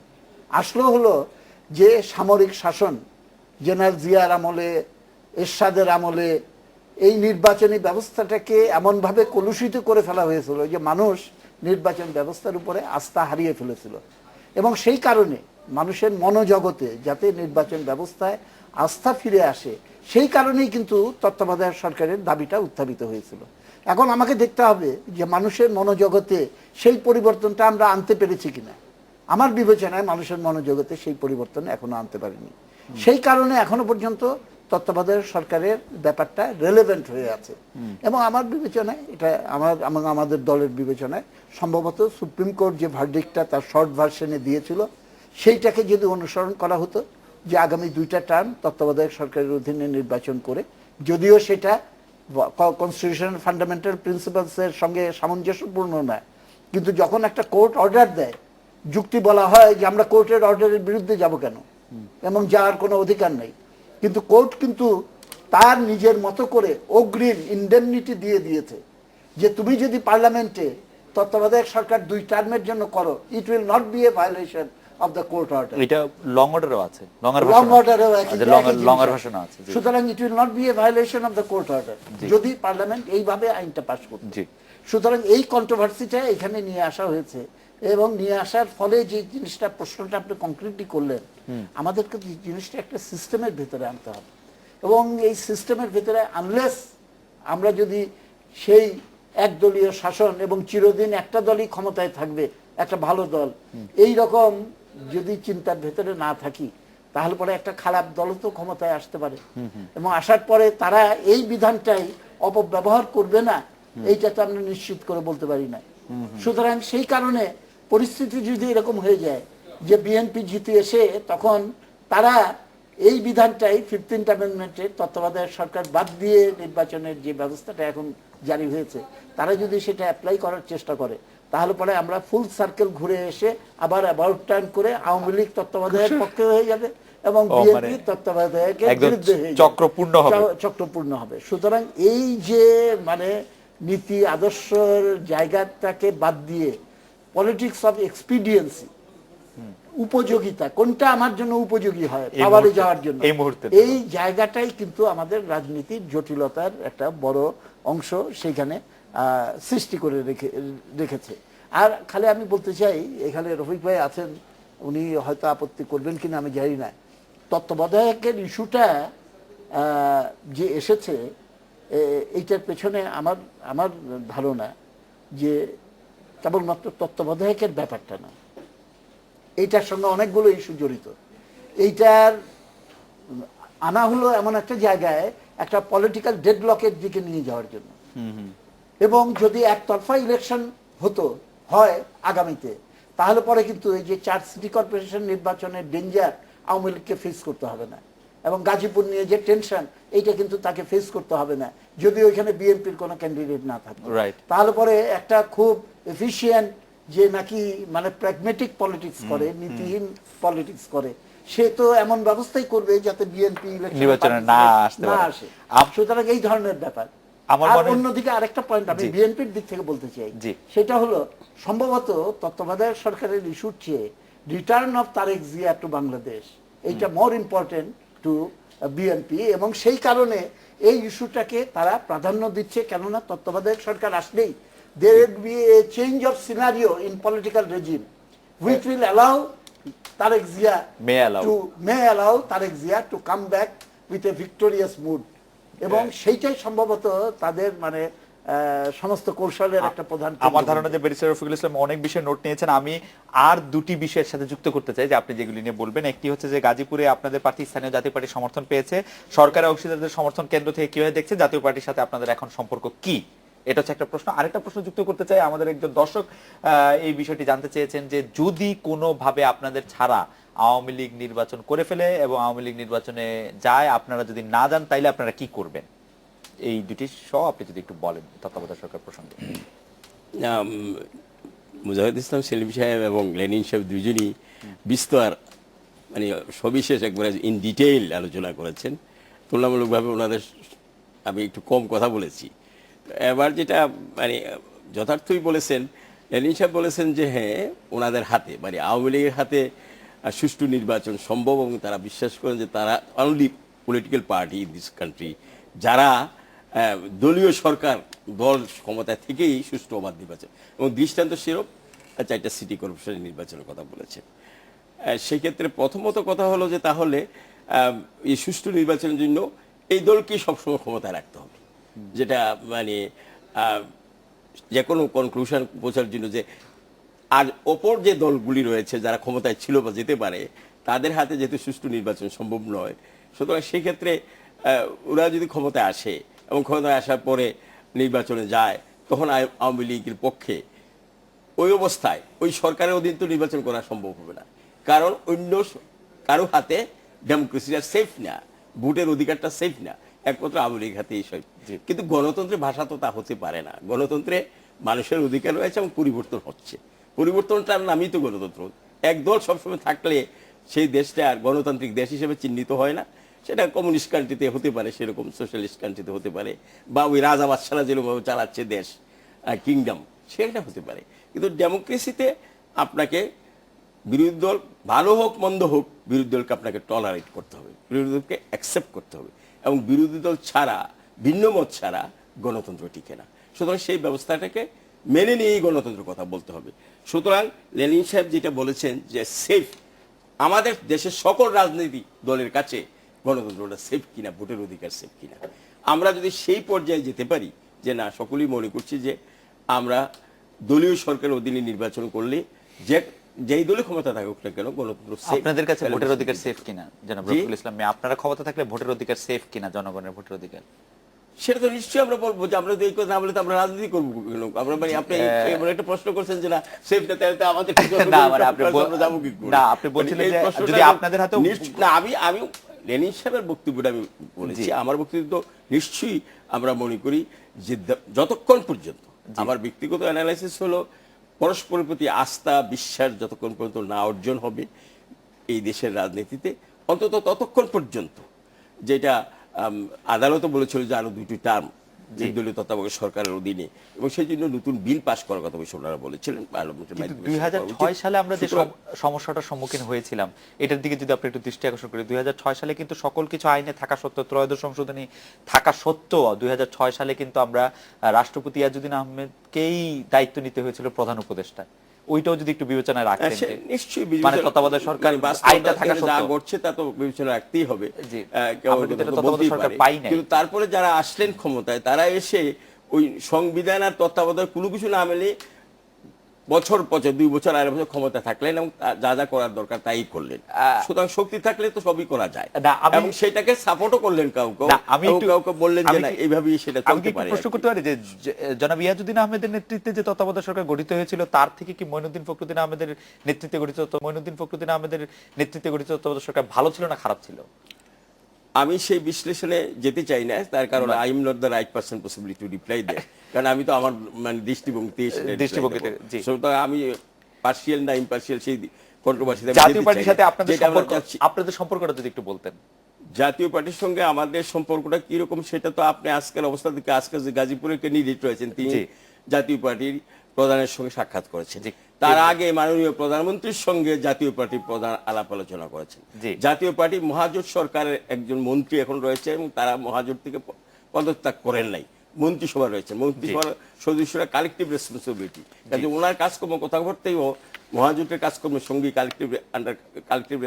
আসলো হলো যে সামরিক শাসন জেনারেল জিয়ার আমলে, এরশাদের আমলে এই নির্বাচনী ব্যবস্থাটাকে এমনভাবে কলুষিত করে ফেলা হয়েছিল যে মানুষ নির্বাচন ব্যবস্থার উপরে আস্থা হারিয়ে ফেলেছিল, এবং সেই কারণে মানুষের মনোজগতে যাতে নির্বাচন ব্যবস্থায় আস্থা ফিরে আসে, সেই কারণেই কিন্তু তত্ত্বাবধায়ক সরকারের দাবিটা উত্থাপিত হয়েছিল। এখন আমাকে দেখতে হবে যে মানুষের মনোজগতে সেই পরিবর্তনটা আমরা আনতে পেরেছি কিনা। আমার বিবেচনায় মানুষের মনোজগতে সেই পরিবর্তন এখনো আনতে পারিনি। সেই কারণে এখনো পর্যন্ত তত্ত্বাবধায়ক সরকারের ব্যাপারটা রেলেভেন্ট হয়ে আছে, এবং আমার বিবেচনায় এটা আমাদের দলের বিবেচনায় সম্ভবত সুপ্রিম কোর্ট যে ভার্ডিক্টটা তার শর্ট ভার্সনে দিয়েছিল সেইটাকে যদি অনুসরণ করা হতো, যে আগামী 2টা টার্ম তত্ত্বাবধায়ক সরকারের অধীনে নির্বাচন করে, যদিও সেটা কনস্টিটিউশনাল ফান্ডামেন্টাল প্রিন্সিপালসের সঙ্গে সামঞ্জস্যপূর্ণ নয়, কিন্তু যখন একটা কোর্ট অর্ডার দেয়, যুক্তি বলা হয় যে আমরা কোর্টের অর্ডারের বিরুদ্ধে যাব কেন, এবং যাওয়ার কোনো অধিকার নেই। কিন্তু কোর্ট কিন্তু তার নিজের মতো করে অগ্রিম ইন্ডেমনিটি দিয়ে দিয়েছে যে তুমি যদি পার্লামেন্টে তত্ত্বাবধায়ক সরকার 2 টার্মের জন্য করো, it will not be a violation of the court order. এটা লং অর্ডারও আছে, লং অর্ডারও আছে, লং ভার্সনও আছে। সুতরাং it will not be a violation of the court order যদি পার্লামেন্ট এইভাবে আইনটা পাস করত। সুতরাং এই কন্ট্রোভার্সিটা এখানে নিয়ে আসা হয়েছে, এবং নিয়ে আসার ফলে যে জিনিসটা, প্রশ্নটা আপনি কংক্রিটলি করলেন, আমাদেরকে জিনিসটা একটা সিস্টেমের ভেতরে আনতে হবে, এবং এই সিস্টেমের ভেতরে আনলেস আমরা যদি সেই একদলীয় শাসন এবং চিরদিন একটা দলই ক্ষমতায় থাকবে, একটা ভালো দল, এই রকম যদি চিন্তার ভেতরে না থাকি, তাহলে পরে একটা খারাপ দল তো ক্ষমতায় আসতে পারে, এবং আসার পরে তারা এই বিধানটাই অপব্যবহার করবে না, এইটা তো আমরা নিশ্চিত করে বলতে পারি না। সুতরাং সেই কারণে পরিস্থিতি যদি এরকম হয়ে যায় যে বিএনপি জিতে এসে তখন তারা এই বিধানটাই 15th অ্যামেন্ডমেন্টের তত্ত্বাবধায়ক সরকার বাদ দিয়ে নির্বাচনের যে ব্যবস্থাটা এখন জারি হয়েছে, তারা যদি সেটা অ্যাপ্লাই করার চেষ্টা করে, তাহলে পরে আমরা ফুল সার্কেল ঘুরে এসে আবার অ্যাবাউট টার্ন করে আওয়ামী লীগ তত্ত্বাবধায়ক পক্ষে হয়ে যাবে এবং বিএনপি তত্ত্বাবধায়কের বিরুদ্ধে হয়ে যাবে, চক্রপূর্ণ হবে। সুতরাং এই যে মানে নীতি আদর্শের জায়গাটাকে বাদ দিয়ে পলিটিক্স অফ এক্সপিডিয়েন্সি, উপযোগিতা কোনটা আমার জন্য উপযোগী হয় পাওয়ারে যাওয়ার জন্য, এই জায়গাটাই কিন্তু আমাদের রাজনীতির জটিলতার একটা বড় অংশ সেইখানে সৃষ্টি করে রেখেছে। আর খালি আমি বলতে চাই, এখানে রফিক ভাই আছেন, উনি হয়তো আপত্তি করবেন কিনা আমি জানি না, তত্ত্বাবধায়কের ইস্যুটা যে এসেছে এইটার পেছনে আমার ধারণা যে কেবলমাত্র তত্ত্বাবধায়কের ব্যাপারটা না, এইটার সঙ্গে অনেকগুলো ইস্যু জড়িত। এইটার আনা হলো এমন একটা জায়গায় একটা পলিটিক্যাল ডেডলকের দিকে নিয়ে যাওয়ার জন্য, এবং যদি একতরফা ইলেকশন হয় আগামীতে, তাহলে পরে কিন্তু এই যে 4 সিটি কর্পোরেশন নির্বাচনের ডেঞ্জার আওয়ামী লীগকে ফেস করতে হবে না, এবং গাজীপুর নিয়ে যে টেনশন এইটা কিন্তু তাকে ফেস করতে হবে না যদি ওইখানে বিএনপির কোনো ক্যান্ডিডেট না থাকে। তাহলে পরে একটা খুব এফিশিয়েন্ট যে নাকি মানে প্র্যাগমেটিক পলিটিক্স করে, নীতিহীন পলিটিক্স করে, সে তো এমন ব্যবস্থাই করবে যাতে বিএনপি নির্বাচনে না আসে। সুতরাং এই ধরনের ব্যাপার। আর অন্যদিকে আরেকটা পয়েন্ট আমি বিএনপির দিক থেকে বলতে চাই, সেটা হলো সম্ভবত তত্ত্বাবধায়ক সরকারের ইস্যুর চেয়ে return of Tarique Zia to Bangladesh এইটা মোর ইম্পর্টেন্ট টু বিএনপি, এবং সেই কারণে এই ইস্যুটাকে তারা প্রাধান্য দিচ্ছে। কেননা তত্ত্বাবধায়ক সরকার আসলেই there will be a change of scenario in political regime which will allow Tarek Zia may allow Tarek Zia to come back with a victorious mood, এবং সেইটাই সম্ভবত তাদের মানে সমস্ত কৌশলের একটা প্রধান। আমার ধারণা যে ব্যারিস্টার রফিকুল ইসলাম অনেক বিষয় নোট নিয়েছেন, আমি আর দুটি বিষয়ের সাথে যুক্ত করতে চাই যে আপনি যেগুলি নিয়ে বলবেন। একটি হচ্ছে যে গাজীপুরে আপনাদের প্রার্থী স্থানীয় জাতীয় পার্টি সমর্থন পেয়েছে, সরকারের অংশীদারদের সমর্থন কেন্দ্র থেকে কিভাবে দেখছে, জাতীয় পার্টির সাথে আপনাদের এখন সম্পর্ক কি, এটা হচ্ছে একটা প্রশ্ন। আরেকটা প্রশ্ন যুক্ত করতে চাই, আমাদের একজন দর্শক এই বিষয়টি জানতে চেয়েছেন যে যদি কোনোভাবে আপনাদের ছাড়া আওয়ামী লীগ নির্বাচন করে ফেলে এবং আওয়ামী লীগ নির্বাচনে যায়, আপনারা যদি না যান তাইলে আপনারা কি করবেন, এই দুটি সহ আপনি যদি একটু বলেন তত্ত্বাবধায়ক সরকার প্রসঙ্গে। মুজাহিদ ইসলাম সেলিম সাহেব এবং লেনিন সাহেব দুজনই বিস্তর মানে সবিশেষ একবারে ইন ডিটেইল আলোচনা করেছেন। তুলনামূলকভাবে ওনাদের আমি একটু কম কথা বলেছি। এবার যেটা মানে যথার্থই বলেছেন, লেনিন সাহেব বলেছেন যে হ্যাঁ ওনাদের হাতে মানে আওয়ামী লীগের হাতে সুষ্ঠু নির্বাচন সম্ভব, এবং তারা বিশ্বাস করেন যে তারা only political party in this country যারা দলীয় সরকার দল ক্ষমতায় থেকেই সুষ্ঠু অবাধ নির্বাচন, এবং দৃষ্টান্ত স্বরূপ 4টা সিটি কর্পোরেশনের নির্বাচনের কথা বলেছেন। সেক্ষেত্রে প্রথমত কথা হলো যে তাহলে এই সুষ্ঠু নির্বাচনের জন্য এই দলকে সবসময় ক্ষমতায় রাখতে হবে, যেটা মানে যে কোনো কনক্লুশন পৌঁছার জন্য যে আর অপর যে দলগুলি রয়েছে যারা ক্ষমতায় ছিল বা যেতে পারে তাদের হাতে যেহেতু সুষ্ঠু নির্বাচন সম্ভব নয়, সুতরাং সেক্ষেত্রে ওরা যদি ক্ষমতায় আসে এবং ক্ষমতায় আসার পরে নির্বাচনে যায়, তখন আওয়ামী লীগের পক্ষে ওই অবস্থায় ওই সরকারের অধীন তো নির্বাচন করা সম্ভব হবে না, কারণ অন্য কারো হাতে ডেমোক্রেসিটা সেফ না, ভোটের অধিকারটা সেফ না, একমাত্র আওয়ামী লীগের হাতে এইসব। কিন্তু গণতন্ত্রের ভাষা তো তা হতে পারে না। গণতন্ত্রে মানুষের অধিকার রয়েছে এবং পরিবর্তন হচ্ছে, পরিবর্তনটার নামই তো গণতন্ত্র। এক দল সবসময় থাকলে সেই দেশটা আর গণতান্ত্রিক দেশ হিসেবে চিহ্নিত হয় না। সেটা কমিউনিস্ট কান্ট্রিতে হতে পারে, সেরকম সোশ্যালিস্ট কান্ট্রিতে হতে পারে, বা ওই রাজা বাদশারা যেরকমভাবে চালাচ্ছে দেশ কিংডম, সেটা হতে পারে। কিন্তু ডেমোক্রেসিতে আপনাকে বিরোধী দল ভালো হোক মন্দ হোক, বিরোধী দলকে আপনাকে টলারেট করতে হবে, বিরোধী দলকে অ্যাকসেপ্ট করতে হবে, এবং বিরোধী দল ছাড়া ভিন্ন মত ছাড়া গণতন্ত্র টিকে না। সুতরাং সেই ব্যবস্থাটাকে মেনে নিয়েই গণতন্ত্রের কথা বলতে হবে। সুতরাং লেনিন সাহেব যেটা বলেছেন যে সেফ, আমাদের দেশের সকল রাজনৈতিক দলের কাছে গণতন্ত্রটা সেফ কিনা, ভোটের অধিকার সেফ কিনা, আমরা যদি সেই পর্যায়ে যেতে পারি যে না সকলেই মনে করছি যে আমরা দলীয় সরকারের অধীনে নির্বাচন করলে যেই দলে ক্ষমতা থাকুক না কেন গণতন্ত্র সেফ। আপনাদের কাছে ভোটের অধিকার সেফ কিনা জনাব রফিকুল ইসলাম, আপনারা ক্ষমতা থাকলে ভোটের অধিকার সেফ কিনা, জনগণের ভোটের অধিকার? সেটা তো নিশ্চয়ই আমরা বলবো যে আমরা এই কথা না বলে তো আমরা রাজনীতি করবো কেন? আমরা মানে আপনি এমন একটা প্রশ্ন করছেন যে না সেফ না, তাহলে আমাদের যাবো কি করে? না আপনি বলছিলেন যে যদি আপনাদের হাতে না, আমি লেনিন সাহেবের বক্তব্যটা আমি বলেছি, আমার বক্তব্য তো নিশ্চয়ই আমরা মনে করি যে যতক্ষণ পর্যন্ত আমার ব্যক্তিগত অ্যানালাইসিস হলো পরস্পরের প্রতি আস্থা বিশ্বাস যতক্ষণ পর্যন্ত না অর্জন হবে এই দেশের রাজনীতিতে, অন্তত ততক্ষণ পর্যন্ত, যেটা আদালতও বলেছিল যে আরো 2টি টার্ম নির্দলীয় তত্ত্বাবধায়ক সরকারের অধীনে, এবং সেই জন্য নতুন বিল পাস করার কথা ওনারা বলেছিলেন পার্লামেন্টের কিন্তু মাধ্যমে। 2006 সালে আমরা যে সুতরাং সমস্যাটার সম্মুখীন হয়েছিলাম, এটার দিকে যদি আপনি একটু দৃষ্টি আকর্ষণ করি, 2006 সালে কিন্তু সকল কিছু আইনে থাকা সত্ত্বেও, ত্রয়োদশ সংশোধনী থাকা সত্ত্বেও 2006 সালে কিন্তু আমরা রাষ্ট্রপতি ইয়াজউদ্দিন আহমেদকেই দায়িত্ব নিতে হয়েছিল প্রধান উপদেষ্টা। ওইটাও যদি একটু বিবেচনায় রাখতেন, যে নিশ্চয়ই মানে তত্ত্বাবধায়ক সরকার আইনটা থাকা যা সত্ত্বেও। ঘটছে তা তো বিবেচনা রাখতেই হবে। জি। কেউ আমরা কিন্তু এটা হয়তো তত্ত্বাবধায়ক বলতেই সরকার পারে। পাই নাই। কিন্তু তারপরে যারা আসলেন ক্ষমতায়, তারা এসে ওই সংবিধান আর তত্ত্বাবধায়ক কোনো কিছু না মেলে বছর 2 বছর 2.5 বছর ক্ষমতা থাকলেন এবং যা যা করার দরকার তাই করলেন। সুতরাং শক্তি থাকলে তো সবই করা যায়, না, এবং সেটাকে সাপোর্টও করলেন কাউকে, কাউকে বললেন যে না এইভাবেই সেটা আমি কি চলতে একটু পারে। প্রশ্ন করতে পারি যে জনাব ইয়াজউদ্দিন আহমেদের নেতৃত্বে যে তত্ত্বাবধায়ক সরকার গঠিত হয়েছিল, তার থেকে কি মঈনুদ্দিন ফখরুদ্দিন আহমেদের নেতৃত্বে গঠিত তত্ত্বাবধায়ক সরকার ভালো ছিল না খারাপ ছিল? আমি সেই বিশ্লেষণে যেতে চাই না, তার কারণ I am not the right person possibly to reply there, কারণ আমি তো আমার মানে দৃষ্টিভঙ্গিতে জি। সুতরাং আমি পার্সিয়াল না ইম্পার্সিয়াল সেই কন্ট্রোভার্সিতে জাতীয় পার্টির সাথে আপনাদের সম্পর্কটা যদি একটু বলতেন। জাতীয় পার্টির সঙ্গে আমাদের সম্পর্কটা কিরকম সেটা তো আপনি আজকের অবস্থা থেকে, আজকে যে গাজীপুরের ক্যান্ডিডেট রয়েছেন তিনি জি। জাতীয় পার্টির প্রধানের সঙ্গে সাক্ষাৎ করেছেন। জি। তার আগে মাননীয় প্রধানমন্ত্রীর সঙ্গে জাতীয় পার্টির প্রধান আলাপ আলোচনা করেছেন। জি। জাতীয় পার্টি মহাজোট সরকারের একজন মন্ত্রী এখন রয়েছে এবং তারা মহাজোট থেকে পদত্যাগ করেন নাই, মন্ত্রিসভা রয়েছে, মন্ত্রিসভার সদস্যরা কালেকটিভ রেসপন্সিবিলিটি, কাজে ওনার কাজকর্ম কথা করতেই মহাজোটের কাজকর্মের সঙ্গে কালেকটিভ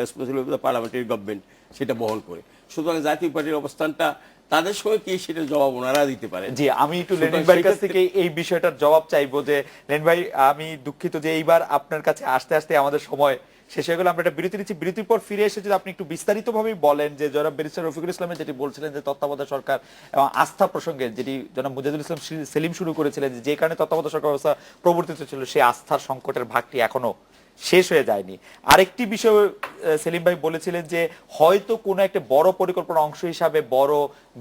রেসপন্সিবিলিটি পার্লামেন্টারি গভর্নমেন্ট সেটা বহন করে। সুতরাং জাতীয় পার্টির অবস্থানটা তাদের সঙ্গে কি সেটা জবাব ওনারা দিতে পারে। জি, আমি একটু লেনিন ভাইয়ের কাছ থেকে এই বিষয়টার জবাব চাইবো যে লেনিন ভাই, আমি দুঃখিত যে এইবার আপনার কাছে আসতে আসতে আমাদের সময় শেষ হয়ে গেল। আমরা একটা বিরতি নিচ্ছি, বিরতির পর ফিরে এসে যদি আপনি একটু বিস্তারিতভাবে বলেন যে জনাব ব্যারিস্টার রফিকুল ইসলামের যেটি বলছিলেন যে তত্ত্বাবধায়ক সরকার এবং আস্থা প্রসঙ্গে যেটি জনাব মুজাহিদুল ইসলাম সেলিম শুরু করেছিলেন, যে কারণে তত্ত্বাবধায়ক সরকার ব্যবস্থা প্রবর্তিত ছিল, সেই আস্থার সংকটের ভাগটি এখনো শেষ হয়ে যায়নি। আরেকটি বিষয় সেলিম ভাই বলেছিলেন যে হয়তো কোনো একটা বড় পরিকল্পনা অংশ হিসাবে বড়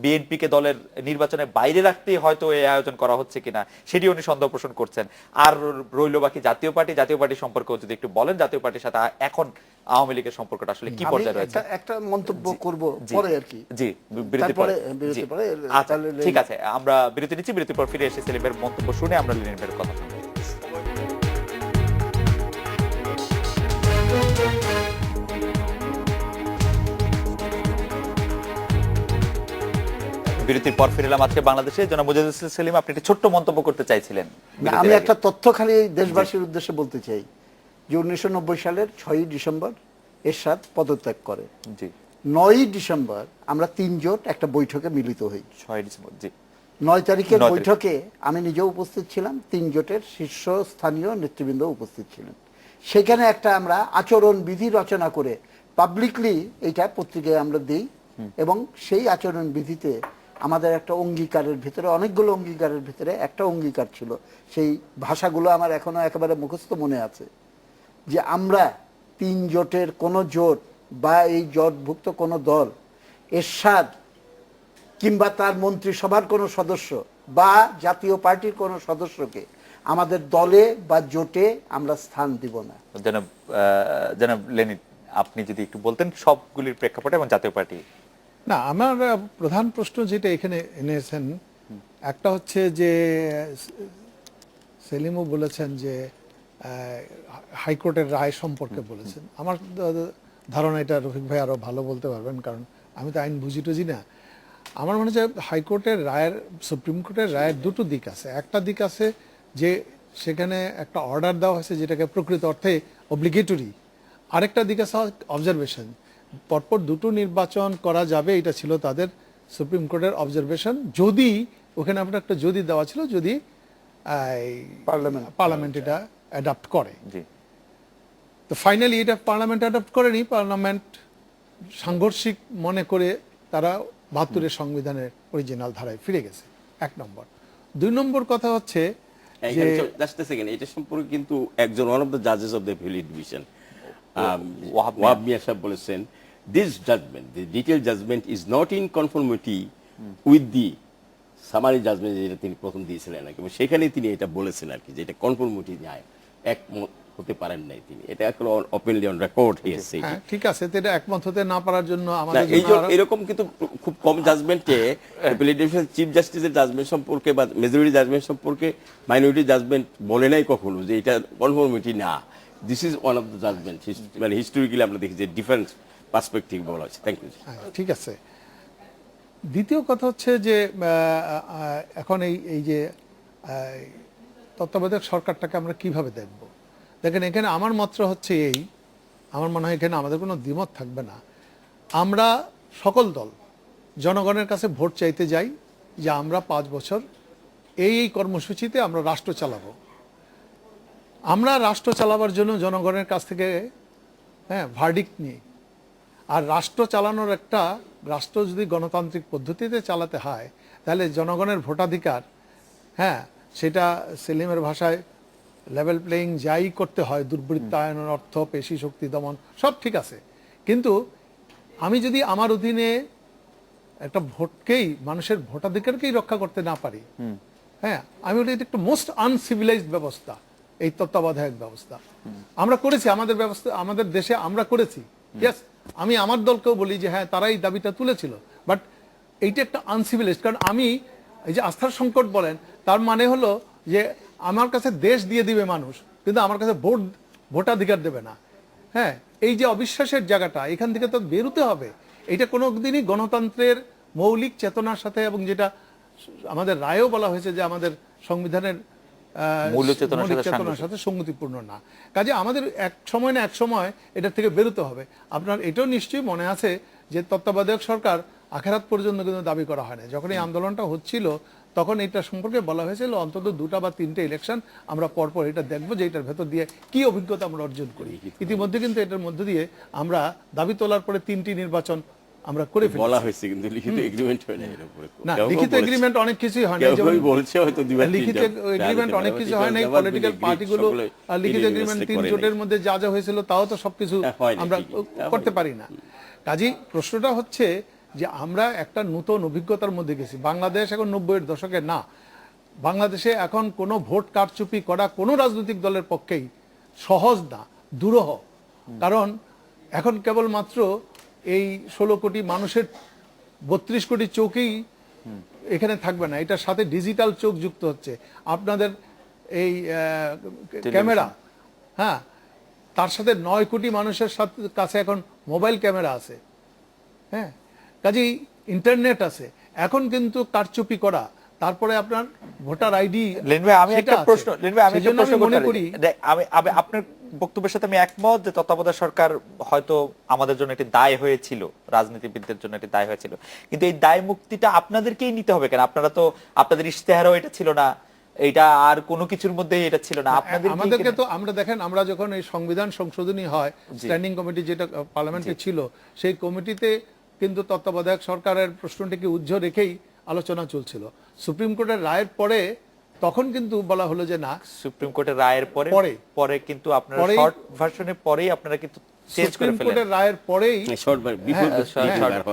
বিএনপিকে দলের নির্বাচনের বাইরে রাখতেই হয়তো এই আয়োজন করা হচ্ছে কিনা সেটি উনি সন্দেহ পোষণ করছেন। আর রইল বাকি জাতীয় পার্টি সম্পর্কেও যদি একটু বলেন, জাতীয় পার্টির সাথে এখন আওয়ামী লীগের সম্পর্কটা আসলে কি পর্যায়ে রয়েছে? একটা মন্তব্য করব পরে আর কি। জি, বিরতির পরে। বিরতি পরে আচ্ছা, ঠিক আছে, আমরা বিরতি নিচ্ছি, বিরতির পর ফিরে এসে সেলিমের মন্তব্য শুনে আমরা লেনিন ভাইয়ের কথা শুনবো। বিরতির পর ফিরলাম আজকে বাংলাদেশে। জনাব মুজাহিদুল ইসলাম সেলিম, আপনি একটি ছোট্ট মন্তব্য করতে চাইছিলেন। আমি একটা তথ্য খালি দেশবাসীর উদ্দেশ্যে বলতে চাই যে 1990 সালের 6ই ডিসেম্বর এরশাদ পদত্যাগ করে। জি। 9ই ডিসেম্বর আমরা 3 জোট একটা বৈঠকে মিলিত হই। 6 ডিসেম্বর। জি। 9 তারিখের 9 তারিখ। বৈঠকে আমি নিজেও উপস্থিত ছিলাম, 3 জোটের শীর্ষস্থানীয় নেতৃবৃন্দ উপস্থিত ছিলেন। সেখানে একটা আমরা আচরণ বিধি রচনা করে পাবলিকলি এইটা পত্রিকায় আমরা দিই, এবং সেই আচরণ বিধিতে আমাদের একটা অঙ্গীকারের ভিতরে, অনেকগুলো অঙ্গীকারের ভিতরে একটা অঙ্গীকার ছিল, সেই ভাষাগুলো আমার এখনো একেবারে মুখস্থ মনে আছে, যে আমরা 3 জোটের কোনো জোট বা এই জোটভুক্ত কোনো দল এরশাদ কিংবা তার মন্ত্রিসভার কোনো সদস্য বা জাতীয় পার্টির কোনো সদস্যকে আমাদের দলে বা জোটে আমরা স্থান দিব না। জনাব লেনিন, আপনি যদি একটু বলতেন সবগুলির প্রেক্ষাপটে এবং জাতীয় পার্টি। না, আমার প্রধান প্রশ্ন যেটা এখানে এনেছেন, একটা হচ্ছে যে সেলিমও বলেছেন যে হাইকোর্টের রায় সম্পর্কে বলেছেন। আমার ধারণা এটা রফিক ভাই আরো ভালো বলতে পারবেন, কারণ আমি তো আইন বুঝি টুঝি না। আমার মনে হচ্ছে হাইকোর্টের রায়ের, সুপ্রিম কোর্টের রায়ের দুটো দিক আছে। একটা দিক আছে যে সেখানে একটা অর্ডার দেওয়া হয়েছে যেটাকে প্রকৃত অর্থে অব্লিগেটরি, আরেকটা দিক আছে অবজারভেশন। পরপর দুটো নির্বাচন করা যাবে, এটা ছিল তাদের সুপ্রিম কোর্টের অবজারভেশন, যদি ওখানে আপনার একটা যদি দেওয়া ছিল, যদি পার্লামেন্ট এটা অ্যাডাপ্ট করে। তো ফাইনালি এটা পার্লামেন্ট অ্যাডাপ্ট করেনি, পার্লামেন্ট সাংঘর্ষিক মনে করে তারা 72-এর সংবিধানের অরিজিনাল ধারায় ফিরে গেছে, 1 নম্বর। 2 নম্বর কথা হচ্ছে যে এটা সম্পর্কে কিন্তু একজন ওয়ান অফ দ্য জাজেস of the appellate division Wahab Miah সাহেব বলেছেন, this judgment, the detailed judgment is not in conformity with the summary judgment যেটা তিনি প্রথম দিয়েছিলেন আর কি, সেখানে তিনি এটা বলেছেন আর কি, যে এটা কনফর্মিটি নাই, হতে পারেন নাই তিনি, এটা এখন ওপেনলি অন রেকর্ড হিয়েছে। হ্যাঁ ঠিক আছে, তো এটা একমত হতে না পারার জন্য না, আমাদের এই জন্য আরো- এরকম কিন্তু খুব কম জাজমেন্টে চিফ জাস্টিসের জাজমেন্ট সম্পর্কে বা মেজরিটি জাজমেন্ট সম্পর্কে মাইনরিটি জাজমেন্ট বলে নাই কখনো যে এটা কনফর্মিটি না। This is one of the judgment, মানে হিস্টোরিক্যালি আমরা দেখি যে ডিফারেন্ট পার্সপেক্টিভ বলা হচ্ছে। Thank you. হ্যাঁ, ঠিক আছে। দ্বিতীয় কথা হচ্ছে যে এখন এই যে তত্ত্বাবধায়ক সরকারটাকে আমরা কিভাবে দেখব। দেখেন এখানে আমার মতটা হচ্ছে আমার মনে হয় এখানে আমাদের কোনো দ্বিমত থাকবে না। আমরা সকল দল জনগণের কাছে ভোট চাইতে যাই যে আমরা 5 বছর এই কর্মসূচিতে আমরা রাষ্ট্র চালাবো। আমরা রাষ্ট্র চালাবার জন্য জনগণের কাছ থেকে ভার্ডিক্ট নিই। আর রাষ্ট্র চালানোর একটা রাষ্ট্র যদি গণতান্ত্রিক পদ্ধতিতে চালাতে হয় তাহলে জনগণের ভোটাধিকার সেটা সেলিমের ভাষায় লেভেল প্লেয়িং যাই করতে হয়, দুর্বৃত্তায়নের অর্থ, পেশি শক্তি দমন সব ঠিক আছে, কিন্তু আমি যদি আমার অধীনে একটা ভোটকেই, মানুষের ভোটাধিকারকেই রক্ষা করতে না পারি, আমি বলি এটা একটা মোস্ট আনসিভিলাইজড ব্যবস্থা এই তত্ত্বাবধায়ক ব্যবস্থা। আমরা করেছি আমাদের ব্যবস্থা, আমাদের দেশে আমরা করেছি। ইয়েস, আমি আমার দলকেও বলি যে হ্যাঁ তারা এই দাবিটা তুলেছিল, বাট এইটা একটা আনসিভিলাইজড। কারণ আমি এই যে আস্থার সংকট বলেন, তার মানে হলো যে আমার কাছে দেশ দিয়ে দিবে মানুষ, কিন্তু আমার কাছে ভোটাধিকার দেবে না। এই যে অবিশ্বাসের জায়গাটা, এখান থেকে তো বেরোতে হবে। এটা কোনো দিনই গণতন্ত্রের মৌলিক চেতনার সাথে, এবং যেটা আমাদের রায়েও বলা হয়েছে যে আমাদের সংবিধানের মৌলিক চেতনার সাথে সঙ্গতিপূর্ণ না। কাজে আমাদের এক সময় না এক সময় এটা থেকে বেরোতে হবে। আপনার এটাও নিশ্চয়ই মনে আছে যে তত্ত্বাবধায়ক সরকার আখেরাত পর্যন্ত কিন্তু দাবি করা হয় না। যখন এই আন্দোলনটা হচ্ছিল তখন এটা সম্পর্কে বলা হয়েছিল অন্তত 2টা বা 3টে ইলেকশন আমরা পরপর এটা দেখবো যে এটার ভেতর দিয়ে কি অভিজ্ঞতা আমরা অর্জন করি। ইতিমধ্যে কিন্তু এটার মধ্য দিয়ে আমরা দাবি তোলার পরে 3টি নির্বাচন আমরা করে ফেলেছি। বলা হয়েছে কিন্তু লিখিত এগ্রিমেন্ট হয় না এর উপরে। না, লিখিত এগ্রিমেন্ট অনেক কিছুই হয় না। যেমন বলছে হয়তো লিখিত এগ্রিমেন্ট অনেক কিছু হয় না। পলিটিক্যাল পার্টিগুলো লিখিত এগ্রিমেন্ট 3 জোটের মধ্যে যা যা হয়েছিল তাও তো সবকিছু আমরা করতে পারি না। কাজেই প্রশ্নটা হচ্ছে যে আমরা একটা নতুন অভিজ্ঞতার মধ্যে গেছি। বাংলাদেশ এখন 90-এর দশকে না। বাংলাদেশে এখন কোনো ভোট কারচুপি করা কোনো রাজনৈতিক দলের পক্ষেই সহজ না, দুরূহ। কারণ এখন কেবলমাত্র এই 16 কোটি মানুষের 32 কোটি চোখেই এখানে থাকবে না, এটার সাথে ডিজিটাল চোখ যুক্ত হচ্ছে। আপনাদের এই ক্যামেরা, তার সাথে 9 কোটি মানুষের কাছে এখন মোবাইল ক্যামেরা আছে। কাজেই ইন্টারনেট আছে। এখন কিন্তু কারচুপি করা, তারপরে আপনার ভোটার আইডি। আমি একটা প্রশ্ন করি, আপনার বক্তব্যের সাথে আমি একমত যে তত্ত্বাবধায়ক সরকার হয়তো আমাদের জন্য একটি দায় হয়েছিল, রাজনীতিবিদদের জন্য একটি দায় হয়েছিল, কিন্তু এই দায় মুক্তিটা আপনাদেরকেই নিতে হবে কেন? আপনারা তো, আপনাদের ইশতেহারও এটা ছিল না, এটা আর কোনো কিছুর মধ্যে এটা ছিল না। আমাদেরকে তো, আমরা দেখেন আমরা যখন এই সংবিধান সংশোধনী হয়, স্ট্যান্ডিং কমিটি যেটা পার্লামেন্টে ছিল, সেই কমিটিতে কিন্তু তত্ত্বাবধায়ক সরকারের প্রশ্নটিকে উজ্জ্ব রেখেই আলোচনা চলছিল। সুপ্রিম কোর্টের রায়ের পরে তখন কিন্তু বলা হলো যে না, সুপ্রিম কোর্টের রায়ের পরে কিন্তু আপনারা শর্ট ভার্সনে পরেই আপনারা কিন্তু চেঞ্জ করে ফেলেন। কোর্টের রায়ের পরেই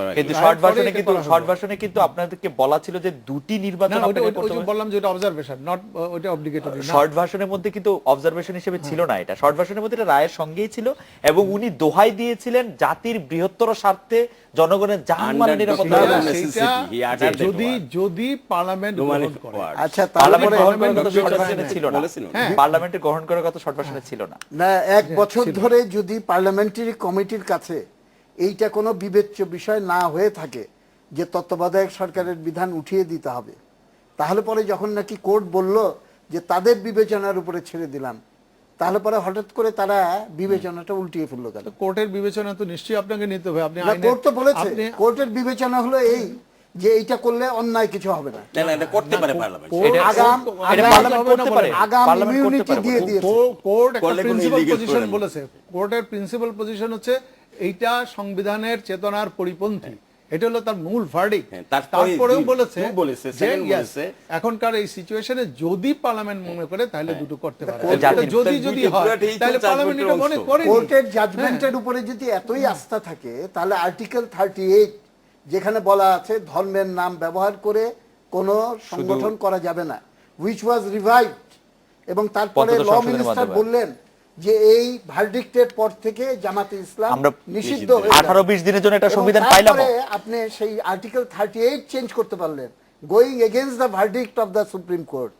কিন্তু শর্ট ভার্সনে কিন্তু আপনাদেরকে বলা ছিল যে 2টি নির্বাচন আপনাদের করতে হবে। বললাম যে এটা অবজারভেশন, নট ওটা অবলিগেটরি না। শর্ট ভার্সনের মধ্যে কিন্তু অবজারভেশন হিসেবে ছিল না, এটা শর্ট ভার্সনের মধ্যে এটা রায়ের সঙ্গেই ছিল, এবং উনি দোহাই দিয়েছিলেন জাতির বৃহত্তর স্বার্থে জনগণের জানমালের নিরাপত্তা। যদি পার্লামেন্ট গ্রহণ করে, আচ্ছা, পার্লামেন্টের গ্রহণ করার কথা শর্ট ভার্সনে ছিল না। না, 1 বছর ধরে যদি পার্লামেন্টারি কমিটির কাছে এইটা কোনো বিবেচ্য বিষয় না হয়ে থাকে যে তত্ত্বাবধায়ক সরকারের বিধান উঠিয়ে দিতে হবে, তাহলে পরে যখন নাকি কোর্ট বলল যে তাদের বিবেচনার উপরে ছেড়ে দিলাম, তাহলে পরে হঠাৎ করে তারা বিবেচনাটা উল্টিয়ে ফেললো কেন? কোর্টের বিবেচনা তো নিশ্চয়ই আপনাকে নিতে হবে। আপনি কোর্ট তো বলেছে, কোর্টের বিবেচনা হলো এই যে এইটা করলে অন্যায় কিছু হবে না। করতে পারে পার্লামেন্ট, কোর্টের প্রিন্সিপাল পজিশন হচ্ছে এইটা সংবিধানের চেতনার পরিপন্থী, এটা হলো তার মূল ভার্ডিক্ট। তারপরেও বলেছে এখনকার এই সিচুয়েশনে যদি পার্লামেন্ট মনে করে তাহলে দুটো করতে পারে, যদি হয় তাহলে পার্লামেন্ট এটা মনে করে। কোর্টের জাজমেন্টের উপরে যদি এতই আস্থা থাকে, তাহলে আর্টিকেল 38 যেখানে বলা আছে ধর্মের নাম ব্যবহার করে কোনো সংগঠন করা যাবে না, which was revived, এবং তারপরে ল মিনিস্টার বললেন যে এই ভার্ডিক্টের পর থেকে জামাতে ইসলাম আমরা নিষিদ্ধ হয়ে যাবে। 18-20 দিনের জন্য একটা এবং সংবিধান পাইলাম। তারপরে আপনি সেই আর্টিকেল 38 চেঞ্জ করতে পারলেন, going against the verdict of the supreme court.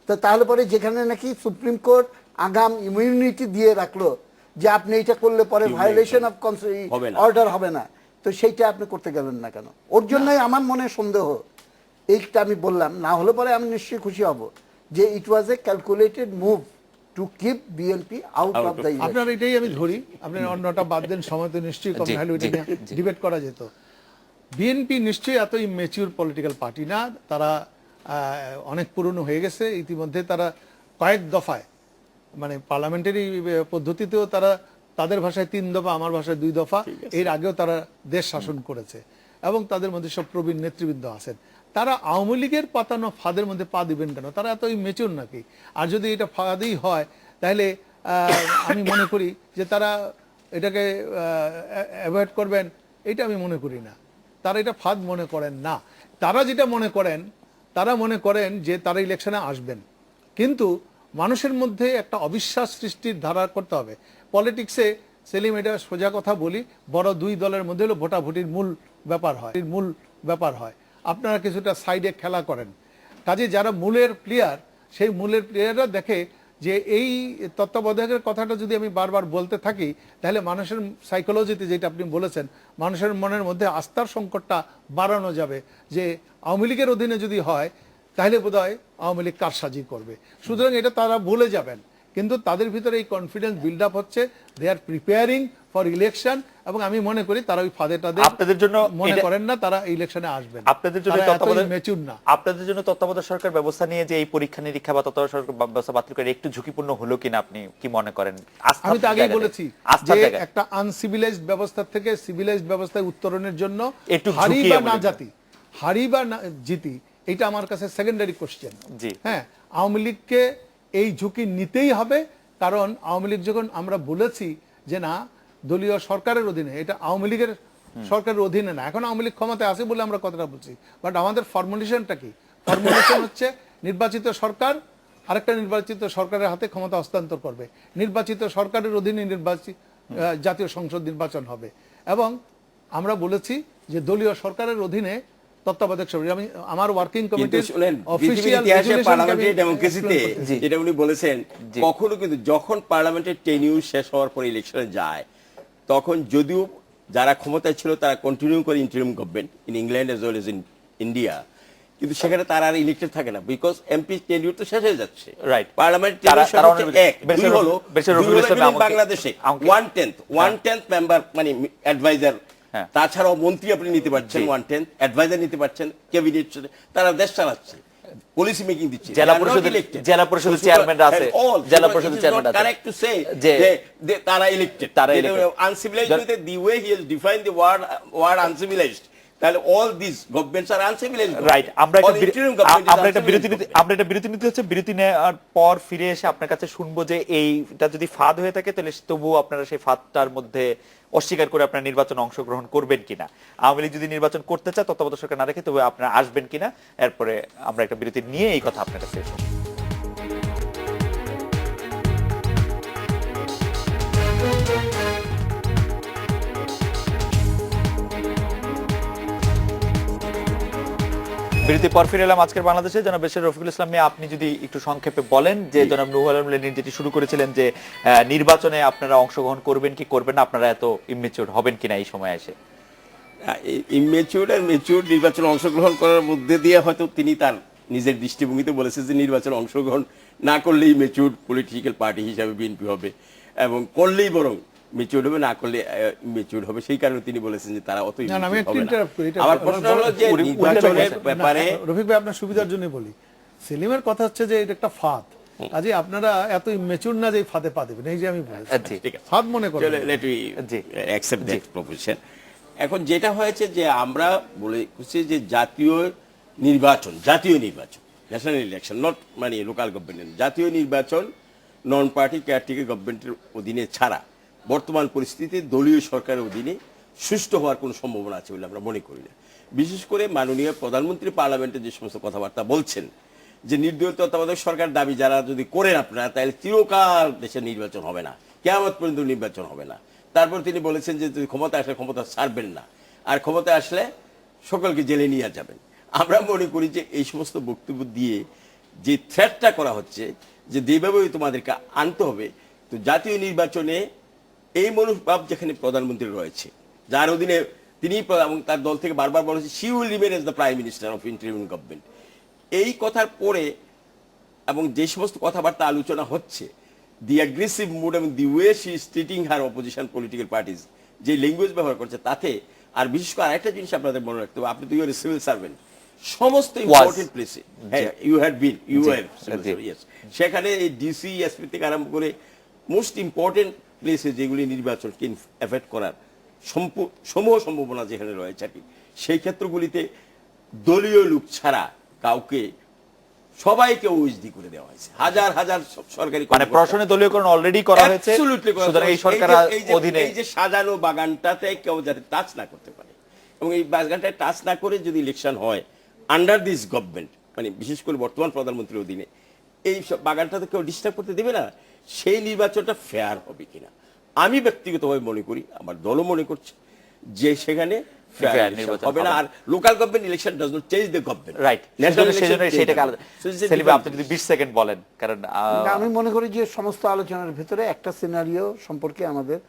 তো তাহলে পরে যেখানে নাকি সুপ্রিম কোর্ট আগাম ইমিউনিটি দিয়ে রাখলো যে আপনি এটা করলে পরে ভায়োলেশন অফ হবে না। অর্ডার হবে না, তো সেইটা আপনি করতে গেলেন না কেন? ওর জন্যই আমার মনে সন্দেহ। এইটা আমি বললাম, না হলে পরে আমি নিশ্চয়ই খুশি হব যে it was a calculated move to keep BNP out of the আপনার এটাই আমি ধরি, আপনি অন্যটা বাদ দেন, সময় তো নিশ্চয়ই কম, জি, নাহলে ওইটা জি, নিয়ে জি। ডিবেট করা যেত। বিএনপি নিশ্চয়ই এত ইমেচিউর পলিটিক্যাল পার্টি না, তারা অনেক পুরনো হয়ে গেছে ইতিমধ্যে। তারা কয়েক দফায়, মানে পার্লামেন্টারি পদ্ধতিতেও তারা তাদের ভাষায় 3 দফা, আমার ভাষায় 2 দফা, এর আগেও তারা দেশ শাসন করেছে এবং তাদের মধ্যে সব প্রবীণ নেতৃবৃন্দ আছেন। তারা আওয়ামী লীগের পাতানো ফাঁদের মধ্যে পা দিবেন কেন? তারা এত মেচুর নাকি? আর যদি এটা ফাঁদই হয় তাহলে আমি মনে করি যে তারা এটাকে অ্যাভয়েড করবেন, এটা আমি মনে করি না। তারা এটা ফাঁদ মনে করেন না। তারা যেটা মনে করেন, তারা মনে করেন যে তারা ইলেকশনে আসবেন, কিন্তু মানুষের মধ্যে একটা অবিশ্বাস সৃষ্টির ধারা করতে হবে। পলিটিক্সে সেলিম, এটা সোজা কথা বলি, বড় 2 দলের মধ্যে হলো ভোটাভুটির মূল ব্যাপার হয়। আপনারা কিছুটা সাইডে খেলা করেন। কাজে যারা মূলের প্লেয়ার, সেই মূলের প্লেয়াররা দেখে যে এই তত্ত্বাবধায়কের কথাটা যদি আমি বারবার বলতে থাকি, তাহলে মানুষের সাইকোলজিতে, যেটা আপনি বলেছেন, মানুষের মনের মধ্যে আস্থার সংকটটা বাড়ানো যাবে যে আওয়ামী লীগের অধীনে যদি হয় তাহলে বোধহয় আওয়ামী লীগ কারসাজি করবে। সুতরাং এটা তারা ভুলে যাবেন, কিন্তু তাদের ভিতরে এই কনফিডেন্স বিল্ড আপ হচ্ছে, দে আর প্রিপেয়ারিং ফর ইলেকশন, এবং আমি মনে করি তারা ওই ফাঁদেটা আপনাদের জন্য মনে করেন না তারা ইলেকশনে আসবেন। আপনাদের জন্য মেচুর না। আপনাদের জন্য তত্ত্বাবধায়ক সরকার ব্যবস্থা নিয়ে যে এই পরীক্ষা নিরীক্ষা বা তত্ত্বাবধায়ক সরকার ব্যবস্থা বাতিল করে একটু ঝুঁকিপূর্ণ হলো কিনা আপনি কি মনে করেন? আমি তো আগেই বলেছি যে একটা আনসিভিলাইজড ব্যবস্থা থেকে সিভিলাইজড ব্যবস্থায় উত্তরণের জন্য একটু হারি ঝুঁকি বা এমন না একটা। জাতি, হারি বা না জিতি, এটা আমার কাছে সেকেন্ডারি কোশ্চেন। জি। হ্যাঁ, আওয়ামী লীগকে এই ঝুঁকি নিতেই হবে, কারণ আওয়ামী লীগ যখন আমরা বলেছি যে না দলীয় সরকারের অধীনে, এটা আওয়ামী লীগের সরকারের অধীনে না। এখন আওয়ামী লীগ ক্ষমতায় আছে বলে আমরা কথাটা বলছি, বাট আমাদের ফর্মুলেশনটা কি? ফর্মুলেশন হচ্ছে নির্বাচিত সরকার আরেকটা নির্বাচিত সরকারের হাতে ক্ষমতা হস্তান্তর করবে, নির্বাচিত সরকারের অধীনে জাতীয় সংসদ নির্বাচন হবে, এবং আমরা বলেছি যে দলীয় সরকারের অধীনে তত্ত্বাবধায়ক সরকার। আমি আমার ওয়ার্কিং কমিটির অফিশিয়াল পার্লামেন্টারি ডেমোক্রেসিতে যেটা উনি বলেছেন, কখনো কিন্তু যখন পার্লামেন্টের টেনিউর শেষ হওয়ার পর ইলেকশনে যায়, তখন যদিও যারা ক্ষমতায় ছিল তারা কন্টিনিউ করে interim government in England as well as in India, কিন্তু সেখানে তারা আর ইলেক্টেড থাকে না, বিকজ এমপি টেনিউর তো শেষ হয়ে যাচ্ছে। রাইট। পার্লামেন্ট বাংলাদেশে 1/10 মেম্বার মানে অ্যাডভাইজার, তাছাড়াও মন্ত্রী আপনি নিতে পারছেন 1/10, অ্যাডভাইজার নিতে পারছেন, ক্যাবিনেট, তারা দেশ চালাচ্ছে, পলিসি মেকিং দিচ্ছে। জেলা পরিষদের চেয়ারম্যানরা আছে, জেলা পরিষদের চেয়ারম্যান আছে, কারেক্ট টু সে যে তারা elected. Uncivilised with the way he has defined the word uncivilised, তাহলে all this governments are uncivilised. Right. আমরা একটা বিরতি নিতে হচ্ছে। বিরতি নেওয়ার পর ফিরে এসে আপনার কাছে শুনবো যে এইটা যদি ফাঁদ হয়ে থাকে তাহলে তবুও আপনারা সেই ফাঁদটার মধ্যে অস্বীকার করে আপনারা নির্বাচনে অংশগ্রহণ করবেন কিনা, আওয়ামী লীগ যদি নির্বাচন করতে চায় তত্ত্বাবধায়ক সরকার না রেখে তবে আপনারা আসবেন কিনা। এরপরে আমরা একটা বিরতি নিয়ে এই কথা আপনার কাছে শুনবো। বিরতির পর ফিরে এলাম আজকের বাংলাদেশে। জনাব বেশির রফিকুল ইসলাম মিয়া, আপনি যদি একটু সংক্ষেপে বলেন যে জনাব নূহ আলম লেনিন যেটি শুরু করেছিলেন যে নির্বাচনে আপনারা অংশগ্রহণ করবেন কি করবেন না, আপনারা এত ইমেচিউর হবেন কিনা এই সময় এসে? ইমেচিউর আর মেচিউর নির্বাচনে অংশগ্রহণ করার মধ্যে দিয়ে হয়তো তিনি তার নিজের দৃষ্টিভঙ্গিতে বলেছেন যে নির্বাচনে অংশগ্রহণ না করলেই মেচিউর পলিটিক্যাল পার্টি হিসাবে বিএনপি হবে, এবং করলেই বরং মেচিউর হবে, না করলে মেচিউর হবে। সেই কারণে তিনি বলেছেন যে তারা অত না, আমি একটু ইন্টারাপ্ট করি। আমার প্রশ্ন হলো যে নির্বাচনের ব্যাপারে রফিক ভাই আপনার সুবিধার জন্য বলি, সেলিমের কথা হচ্ছে যে এটা একটা ফাঁদ, কাজে আপনারা এত মেচুর না যে ফাঁদে পা দেবেন, এই যে আমি বলেছি ফাঁদ মনে করি। Let me accept that proposition. এখন যেটা হয়েছে যে আমরা বলেছি যে জাতীয় নির্বাচন ন্যাশনাল ইলেকশন, নট মানে লোকাল গভর্নমেন্ট, জাতীয় নির্বাচন নন পার্টি কেয়ারটেকার গভর্নমেন্টের অধীনে ছাড়া বর্তমান পরিস্থিতিতে দলীয় সরকারের অধীনে সুষ্ঠু হওয়ার কোনো সম্ভাবনা আছে বলে আমরা মনে করি না। বিশেষ করে মাননীয় প্রধানমন্ত্রী পার্লামেন্টে যে সমস্ত কথাবার্তা বলছেন যে নির্দলীয় তত্ত্বাবধায়ক সরকার দাবি যারা যদি করেন আপনারা, তাহলে চিরকাল দেশে নির্বাচন হবে না, কিয়ামত পর্যন্ত নির্বাচন হবে না। তারপর তিনি বলেছেন যে যদি ক্ষমতা আসলে ক্ষমতা ছাড়বেন না, আর ক্ষমতা আসলে সকলকে জেলে নিয়ে যাবেন। আমরা মনে করি যে এই সমস্ত বক্তব্য দিয়ে যে থ্রেটটা করা হচ্ছে যে যেভাবে তোমাদেরকে আনতে হবে, তো জাতীয় নির্বাচনে এই মনোভাব যেখানে প্রধানমন্ত্রী রয়েছে, যার অধীনে তিনি এবং তার দল থেকে বারবার বলেছে she will remain as the prime minister of interim government, এই কথার পরে এবং যে সমস্ত কথাবার্তা আলোচনা হচ্ছে, দি অ্যাগ্রেসিভ মুড এবং the way she is treating her opposition political parties, যে ল্যাঙ্গুয়েজ ব্যবহার করছে তাতে, আর বিশেষ করে আরেকটা জিনিস আপনাদের মনে রাখতে হবে, আপনি তো ইউ আর সিভিল সার্ভেন্ট, সমস্ত ইম্পর্টেন্ট প্লেসে you had been you are সেখানে এই ডিসি এসপি থেকে আরম্ভ করে মোস্ট ইম্পর্টেন্ট প্লেসে যেগুলি নির্বাচনকে এফেক্ট করার সমূহ সম্ভাবনা যেখানে রয়েছে আর কি, সেই ক্ষেত্রগুলিতে দলীয় লোক ছাড়া কাউকে সবাইকে ওএসডি করে দেওয়া হয়েছে, হাজার হাজার সরকারি মানে প্রশাসনে দলীয়করণ অলরেডি করা হয়েছে। সুতরাং এই সরকার অধীনে এই যে সাজানো বাগানটাতে কেউ যাতে টাচ না করতে পারে, এবং এই বাগানটায় টাচ না করে যদি ইলেকশন হয় আন্ডার দিস গভর্নমেন্ট, মানে বিশেষ করে বর্তমান প্রধানমন্ত্রীর অধীনে, এই সব বাগানটাতে কেউ ডিস্টার্ব করতে দেবে না, সেই নির্বাচনটা ফেয়ার হবে কিনা আমি ব্যক্তিগতভাবে মনে করি, আমার দলও মনে করছে যে সেখানে ফেয়ার নির্বাচন হবে না। আর local government election does not change the government, right, সেজন্য সেটাকে আলাদা। সেলিম ভাই, আপনি যদি 20 সেকেন্ড বলেন, কারণ আমি মনে করি যে সমস্ত আলোচনার ভিতরে একটা সিনারিও সম্পর্কে আমাদের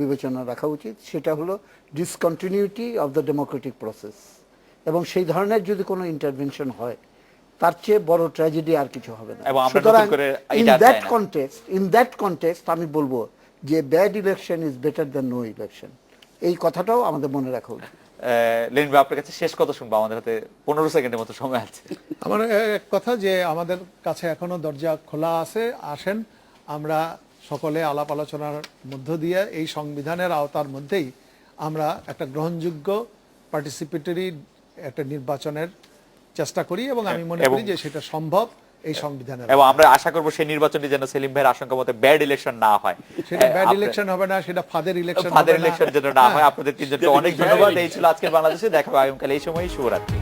বিবেচনা রাখা উচিত, সেটা হলো discontinuity of the Democratic process, এবং সেই ধরনের যদি কোনো ইন্টারভেনশন হয় তার চেয়ে বড় ট্র্যাজেডি আর কিছু হবে না। সুতরাং ইন দ্যাট কনটেক্সট আমি বলবো যে bad election is better than no election, এই কথাটাও আমাদের মনে রাখা উচিত। লেনিন ভাই, আপনার কাছে শেষ কথা শুনবো, আমাদের হাতে 15 সেকেন্ডের মতো সময় আছে। আমার এক কথা যে আমাদের কাছে এখনো দরজা খোলা আছে, আসেন আমরা সকলে আলাপ আলোচনার মধ্য দিয়ে এই সংবিধানের আওতার মধ্যেই আমরা একটা গ্রহণযোগ্য পার্টিসিপেটরি একটা নির্বাচনের চেষ্টা করি, এবং আমি মনে করি যে সেটা সম্ভব এই সংবিধানের, এবং আমরা আশা করবো সেই নির্বাচনটি যেন সেলিম ভাইয়ের আশঙ্কা মতে ব্যাড ইলেকশন না হয়, সেটা ব্যাড ইলেকশন হবে না, সেটা ফাদের ইলেকশন যেন না হয়। আপনাদের তিনজনকে অনেক ধন্যবাদ। এই ছিল আজকের বাংলাদেশে, দেখা হবে আগামীকাল এই সময়। শুভরাত্রি।